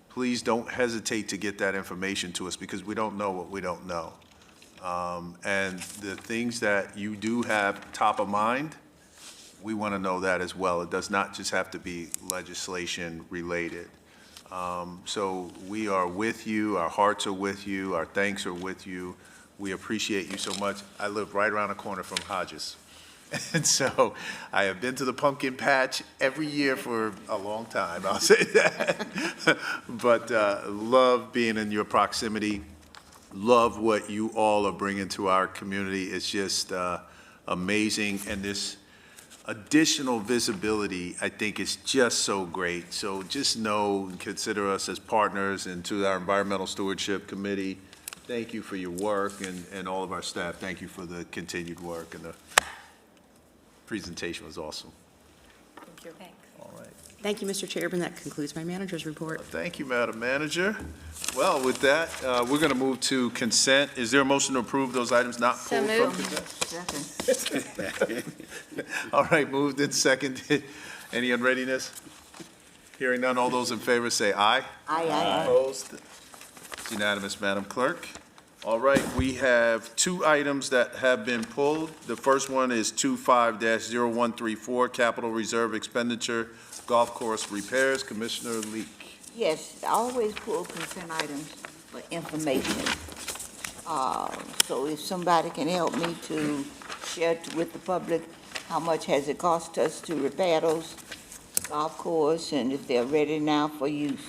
please don't hesitate to get that information to us, because we don't know what we don't know. And the things that you do have top of mind, we want to know that as well. It does not just have to be legislation related. So we are with you, our hearts are with you, our thanks are with you. We appreciate you so much. I live right around the corner from Hodges. And so I have been to the pumpkin patch every year for a long time, I'll say that. But love being in your proximity, love what you all are bringing to our community. It's just amazing. And this additional visibility, I think, is just so great. So just know and consider us as partners, and to our Environmental Stewardship Committee, thank you for your work, and all of our staff, thank you for the continued work, and the presentation was awesome. Thank you. Thanks. All right. Thank you, Mr. Chairman. That concludes my manager's report. Thank you, Madam Manager. Well, with that, we're going to move to consent. Is there a motion to approve those items not pulled from consent? All right, moved and seconded. Any unreadiness? Hearing none, all those in favor say aye. Aye. Opposed? It's unanimous, Madam Clerk. All right, we have 2 items that have been pulled. The first one is 25-0134, Capital Reserve Expenditure, Golf Course Repairs. Commissioner Leek. Yes, I always pull consent items, for information. So if somebody can help me to share with the public, how much has it cost us to repair those golf course, and if they're ready now for use?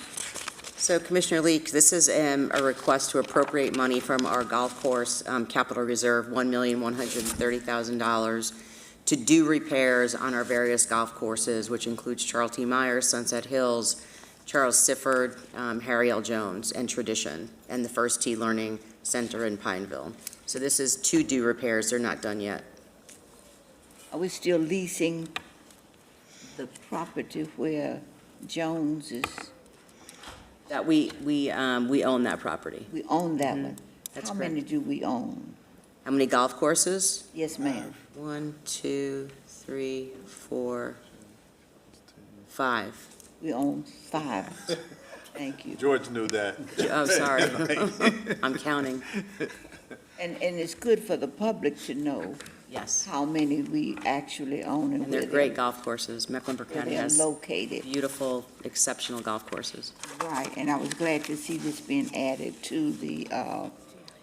So Commissioner Leek, this is a request to appropriate money from our golf course capital reserve, $1,130,000, to do repairs on our various golf courses, which includes Charles T. Myers, Sunset Hills, Charles Sifford, Harry L. Jones, and Tradition, and the First Tee Learning Center in Pineville. So this is to do repairs. They're not done yet. Are we still leasing the property where Jones is? That we own that property. We own that one. That's How correct. many do we own? How many golf courses? Yes, ma'am. 1, 2, 3, 4, 5. We own 5. Thank you. George knew that. Oh, sorry. I'm counting. And it's good for the public to know Yes. how many we actually own and And they're where great golf courses. Mecklenburg where County they're has located. beautiful, exceptional golf courses. Right, and I was glad to see this being added to the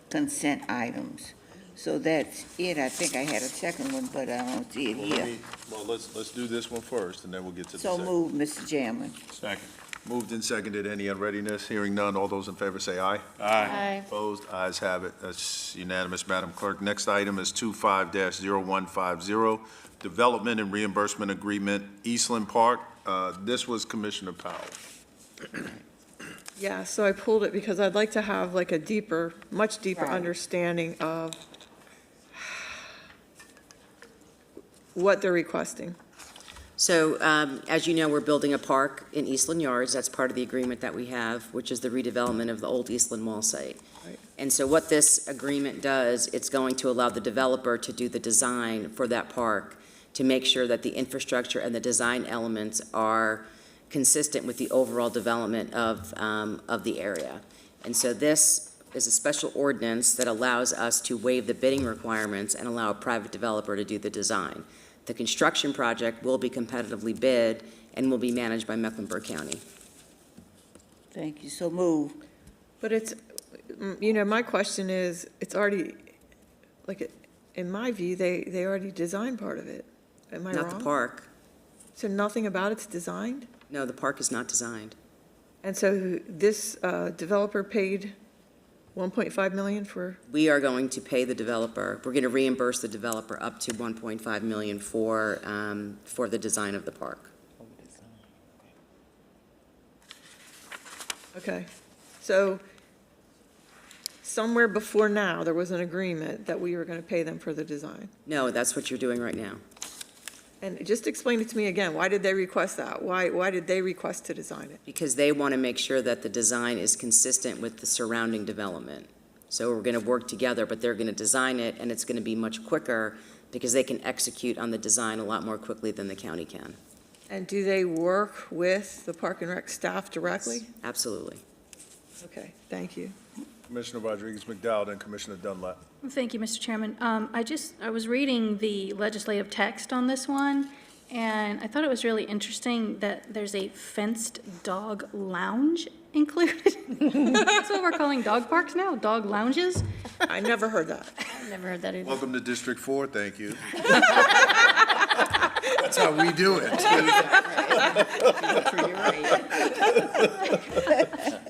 consent items. So that's it. I think I had a second one, but I don't see it here. Well, let's do this one first, and then we'll get to the So second. moved, Mr. Chairman. Second. Moved and seconded. Any unreadiness? Hearing none. All those in favor say aye. Aye. Opposed? Ayes have it. That's unanimous, Madam Clerk. Next item is 25-0150, Development and Reimbursement Agreement, Eastland Park. This was Commissioner Powell. Yeah, so I pulled it because I'd like to have like a deeper, much deeper Right. understanding of what they're requesting. So, as you know, we're building a park in Eastland Yards. That's part of the agreement that we have, which is the redevelopment of the old Eastland Mall site. Right. And so what this agreement does, it's going to allow the developer to do the design for that park to make sure that the infrastructure and the design elements are consistent with the overall development of the area. And so this is a special ordinance that allows us to waive the bidding requirements and allow a private developer to do the design. The construction project will be competitively bid and will be managed by Mecklenburg County. Thank you. So moved. But it's, you know, my question is, it's already, like, in my view, they already designed part of it. Am I wrong? Not the park. So nothing about it's designed? No, the park is not designed. And so this developer paid 1.5 million for, We are going to pay the developer, we're going to reimburse the developer up to 1.5 million for the design of the park. okay. So somewhere before now, there was an agreement that we were going to pay them for the design. No, that's what you're doing right now. And just explain it to me again, why did they request that? Why did they request to design it? Because they want to make sure that the design is consistent with the surrounding development. So we're going to work together, but they're going to design it, and it's going to be much quicker because they can execute on the design a lot more quickly than the county can. And do they work with the Park and Rec staff directly? Absolutely. Okay, thank you. Commissioner Rodriguez-McDowell and Commissioner Dunlap. Thank you, Mr. Chairman. I was reading the legislative text on this one, and I thought it was really interesting that there's a fenced dog lounge included. That's what we're calling dog parks now, dog lounges. I never heard that. Never heard that either. Welcome to District 4. Thank you. That's how we do it.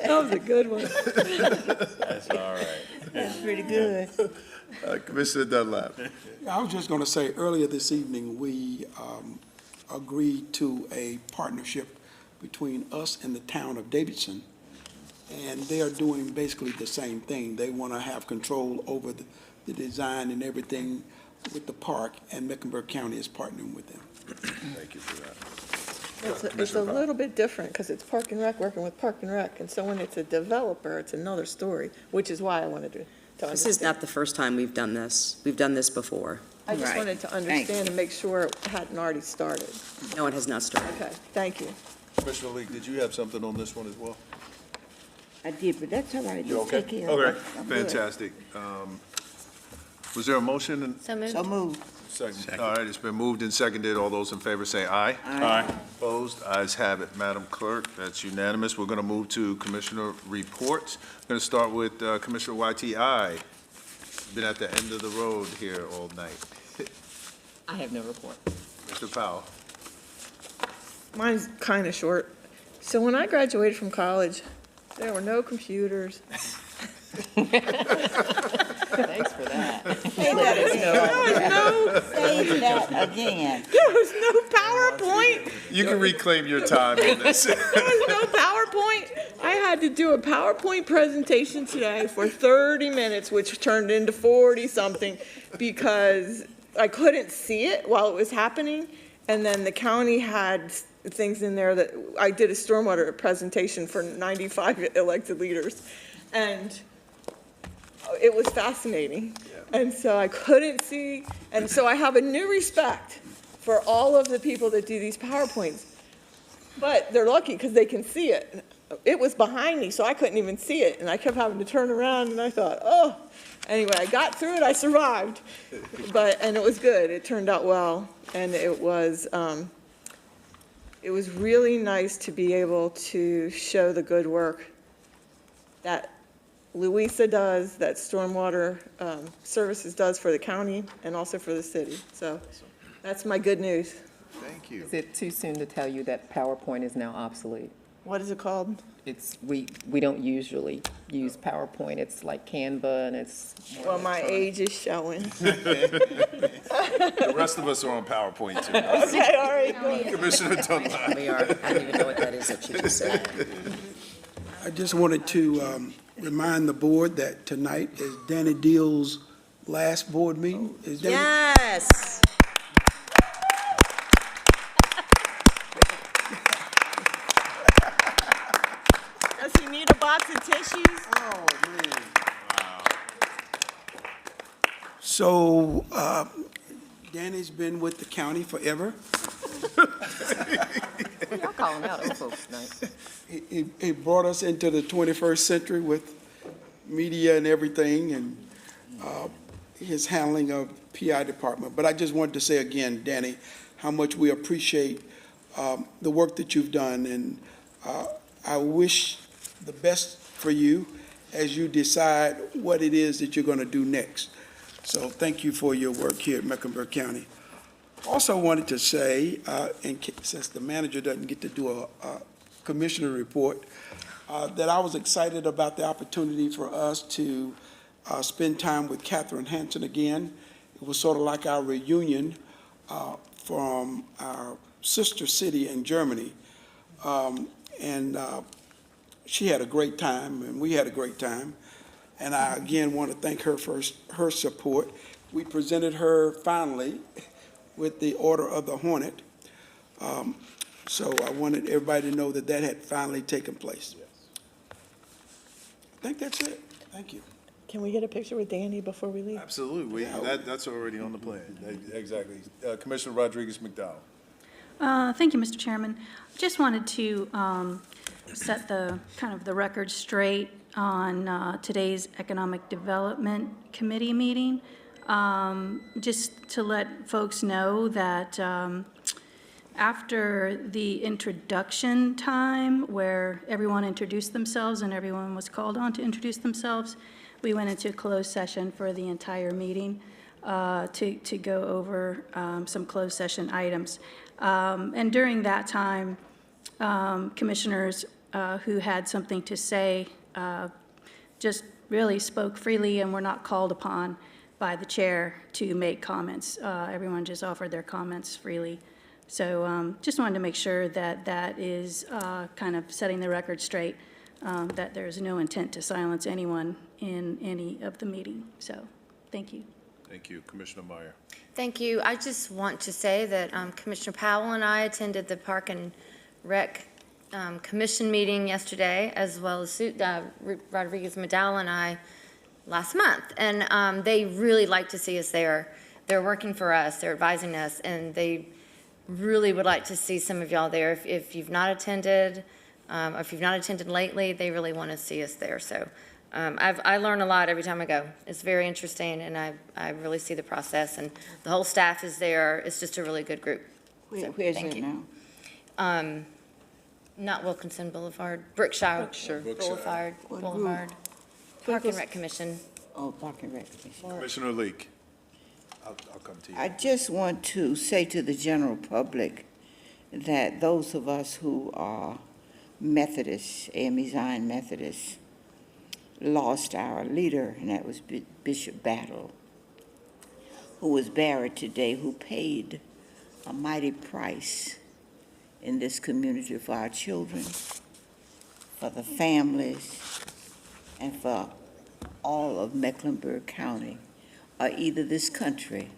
That was a good one. That's all right. That's pretty good. Commissioner Dunlap. I was just going to say, earlier this evening, we agreed to a partnership between us and the town of Davidson, and they are doing basically the same thing. They want to have control over the design and everything with the park, and Mecklenburg County is partnering with them. Thank you for that. It's a little bit different, because it's Park and Rec working with Park and Rec, and so when it's a developer, it's another story, which is why I wanted to This is understand. not the first time we've done this. We've done this before. I just Right. wanted to Thank understand and make sure it hadn't already started. No, it has not started. Okay, thank you. Commissioner Leek, did you have something on this one as well? I did, but that's all right. You Just okay? take care of it. Okay, I'm good. fantastic. Was there a motion? So moved. So moved. Second. All right, it's been moved and seconded. All those in favor say aye. Aye. Opposed? Ayes have it. Madam Clerk, that's unanimous. We're going to move to Commissioner reports. We're going to start with Commissioner YTI. Been at the end of the road here all night. I have no report. Mr. Powell. Mine's kind of short. So when I graduated from college, there were no computers. Thanks for that. Say that again. Say that again. There was no PowerPoint. You can reclaim your time on this. There was no PowerPoint. I had to do a PowerPoint presentation today for 30 minutes, which turned into 40-something because I couldn't see it while it was happening. And then the county had things in there that I did a stormwater presentation for 95 elected leaders. And it was fascinating. And so I couldn't see. And so I have a new respect for all of the people that do these PowerPoints. But they're lucky because they can see it. It was behind me, so I couldn't even see it. And I kept having to turn around, and I thought, oh. Anyway, I got through it. I survived. And it was good. It turned out well. And it was really nice to be able to show the good work that Louisa does, that Stormwater Services does for the county and also for the city. So that's my good news. Thank you. Is it too soon to tell you that PowerPoint is now obsolete? What is it called? It's, we don't usually use PowerPoint. It's like Canva, and it's. Well, my age is showing. The rest of us are on PowerPoint, too. Okay, all right, good. Commissioner Dunlap. We are, I don't even know what that is that you just said. I just wanted to remind the board that tonight is Danny Deal's last board meeting. Is Danny? Yes. Does he need a box of tissues? Oh, man. So, Danny's been with the county forever. Y'all calling out old folks tonight. He brought us into the 21st century with media and everything, and his handling of PI department. But I just wanted to say again, Danny, how much we appreciate the work that you've done, and I wish the best for you as you decide what it is that you're going to do next. So thank you for your work here at Mecklenburg County. Also wanted to say, since the manager doesn't get to do a commissioner report, that I was excited about the opportunity for us to spend time with Catherine Hansen again. It was sort of like our reunion from our sister city in Germany. She had a great time, and we had a great time. And I, again, want to thank her for her support. We presented her finally with the Order of the Hornet. So I wanted everybody to know that that had finally taken place. I think that's it. Thank you. Can we get a picture with Danny before we leave? Absolutely. That's already on the plan. Exactly. Commissioner Rodriguez-McDowell. Thank you, Mr. Chairman. Just wanted to set the record straight on today's Economic Development Committee meeting. Just to let folks know that after the introduction time, where everyone introduced themselves and everyone was called on to introduce themselves, we went into a closed session for the entire meeting to go over some closed session items. And during that time, commissioners who had something to say just really spoke freely and were not called upon by the chair to make comments. Everyone just offered their comments freely. So just wanted to make sure that that is kind of setting the record straight, that there's no intent to silence anyone in any of the meeting. So thank you. Thank you. Commissioner Meyer. Thank you. I just want to say that Commissioner Powell and I attended the Park and Rec Commission meeting yesterday, as well as Rodriguez-McDowell and I last month. And they really like to see us there. They're working for us, they're advising us, and they really would like to see some of y'all there. If you've not attended, or if you've not attended lately, they really want to see us there. So I learn a lot every time I go. It's very interesting, and I really see the process, and the whole staff is there. It's just a really good group. So, Where's thank it you. now? Not Wilkinson Boulevard, Brookshire Boulevard, Park and Rec Commission. Oh, Park and Rec Commission. Commissioner Leek, I'll come to you. I just want to say to the general public that those of us who are Methodists, AME Zion Methodists, lost our leader, and that was Bishop Battle, who was buried today, who paid a mighty price in this community for our children, for the families, and for all of Mecklenburg County, or either this country.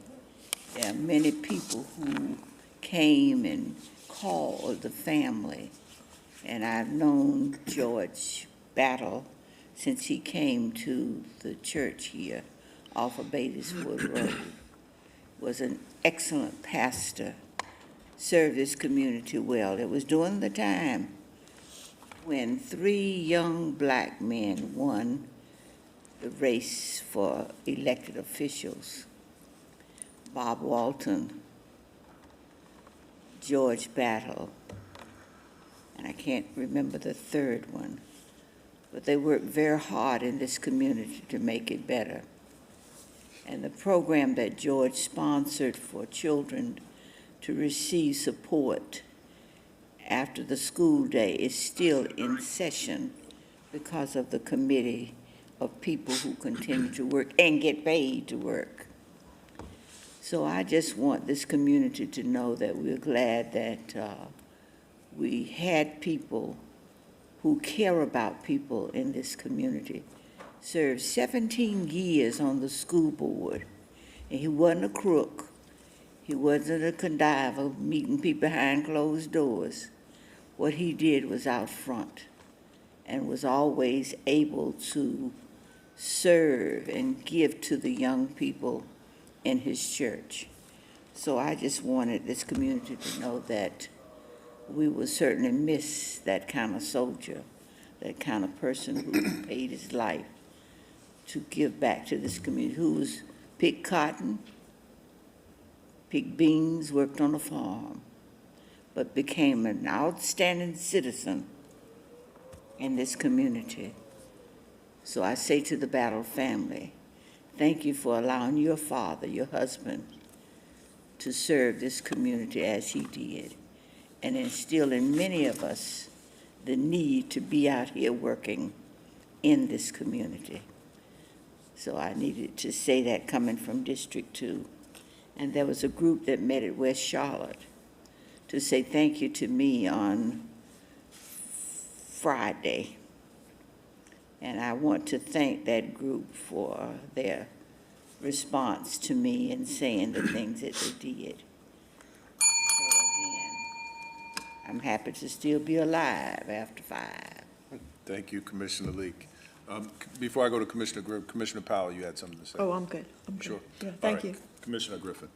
There are many people who came and called the family, and I've known George Battle since he came to the church here off of Beatty'swood Road. Was an excellent pastor, served this community well. It was during the time when 3 young black men won the race for elected officials. Bob Walton, George Battle, and I can't remember the third one, but they worked very hard in this community to make it better. And the program that George sponsored for children to receive support after the school day is still in session because of the committee of people who continue to work and get paid to work. So I just want this community to know that we're glad that we had people who care about people in this community. Served 17 years on the school board, and he wasn't a crook. He wasn't a conniver meeting people behind closed doors. What he did was out front and was always able to serve and give to the young people in his church. So I just wanted this community to know that we will certainly miss that kind of soldier, that kind of person who paid his life to give back to this community, who was picked cotton, picked beans, worked on a farm, but became an outstanding citizen in this community. So I say to the Battle family, thank you for allowing your father, your husband, to serve this community as he did, and instill in many of us the need to be out here working in this community. So I needed to say that coming from District 2. And there was a group that met at West Charlotte to say thank you to me on Friday. And I want to thank that group for their response to me and saying the things that they did. So again, I'm happy to still be alive after 5. Thank you, Commissioner Leek. Before I go to Commissioner Griffin, Commissioner Powell, you had something to say? Oh, I'm good. Sure. Yeah, All thank right. you. Commissioner Griffin.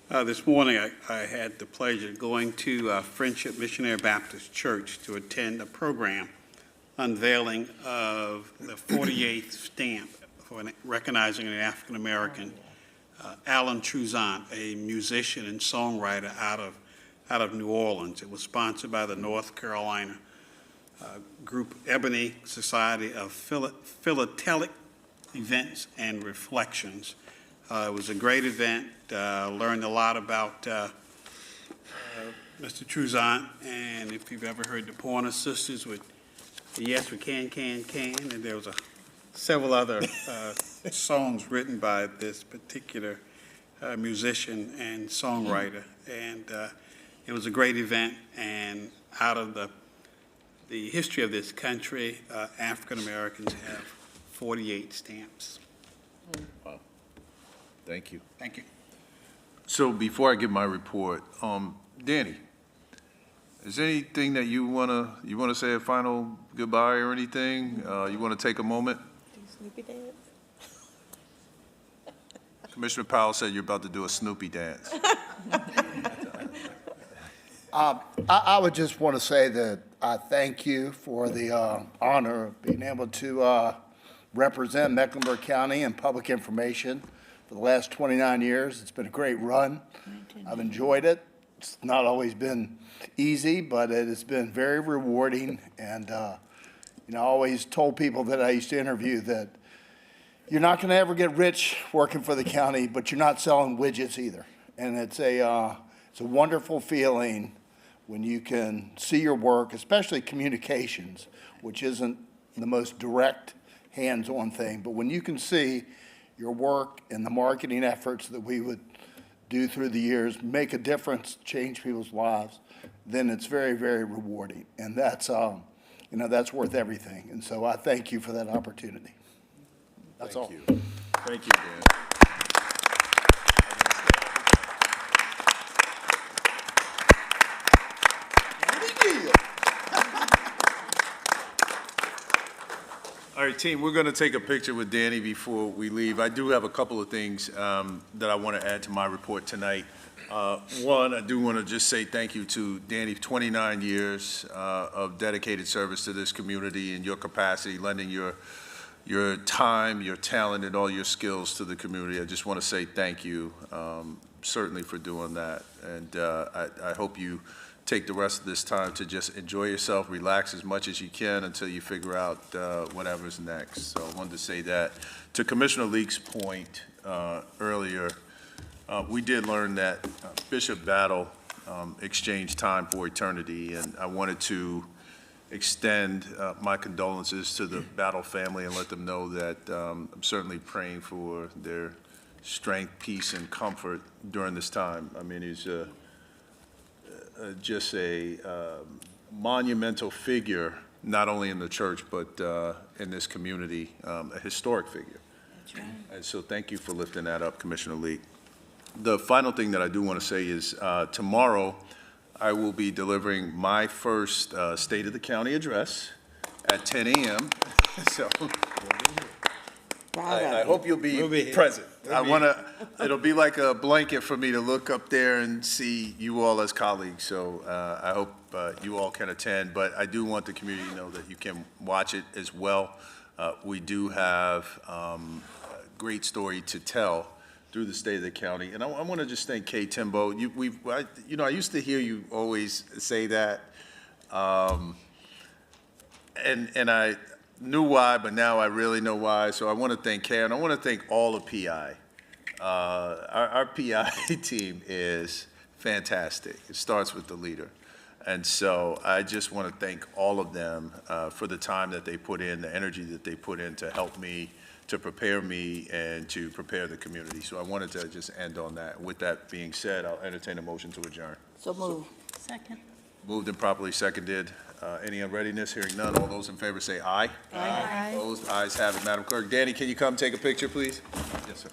This morning, I had the pleasure of going to Friendship Missionary Baptist Church to attend a program unveiling of the 48th stamp for recognizing an African-American, Alan Truzant, a musician and songwriter out of New Orleans. It was sponsored by the North Carolina group Ebony Society of Philatelic Events and Reflections. It was a great event. Learned a lot about Mr. Truzant, and if you've ever heard the Pointer Sisters with Yes We Can, and there was several other songs written by this particular musician and songwriter. And it was a great event, and out of the history of this country, African Americans have 48 stamps. Wow. Thank you. Thank you. So before I give my report, Danny, is there anything that you wanna say a final goodbye or anything? You wanna take a moment? Snoopy dance? Commissioner Powell said you're about to do a Snoopy dance. I would just want to say that I thank you for the honor of being able to represent Mecklenburg County in public information for the last 29 years. It's been a great run. I've enjoyed it. It's not always been easy, but it has been very rewarding. And, you know, I always told people that I used to interview that you're not going to ever get rich working for the county, but you're not selling widgets either. And it's a wonderful feeling when you can see your work, especially communications, which isn't the most direct, hands-on thing. But when you can see your work and the marketing efforts that we would do through the years make a difference, change people's lives, then it's very, very rewarding. And that's, you know, that's worth everything. And so I thank you for that opportunity. That's all. Thank you. Thank you, Dan. All right, team, we're going to take a picture with Danny before we leave. I do have a couple of things that I want to add to my report tonight. One, I do want to just say thank you to Danny, 29 years of dedicated service to this community in your capacity, lending your time, your talent, and all your skills to the community. I just want to say thank you, certainly for doing that. And I hope you take the rest of this time to just enjoy yourself, relax as much as you can until you figure out whatever's next. So I wanted to say that. To Commissioner Leake's point earlier, we did learn that Bishop Battle exchanged time for eternity, and I wanted to extend my condolences to the Battle family and let them know that I'm certainly praying for their strength, peace, and comfort during this time. I mean, he's just a monumental figure, not only in the church, but in this community, a historic figure. That's right. And so thank you for lifting that up, Commissioner Leake. The final thing that I do want to say is tomorrow I will be delivering my first State of the County address at 10 a.m. So I hope you'll be present. It'll be like a blanket for me to look up there and see you all as colleagues. So I hope you all can attend, but I do want the community to know that you can watch it as well. We do have a great story to tell through the State of the County. And I want to just thank Kay Timbo. I used to hear you always say that, and I knew why, but now I really know why. So I want to thank Kay, and I want to thank all of PI. Our PI team is fantastic. It starts with the leader. And so I just want to thank all of them for the time that they put in, the energy that they put in to help me, to prepare me, and to prepare the community. So I wanted to just end on that. With that being said, I'll entertain a motion to adjourn. So move. Second. Moved and properly seconded. Any unreadiness? Hearing none. All those in favor say aye. Aye. Opposed? Ayes have it. Madam Clerk. Danny, can you come take a picture, please? Yes, sir.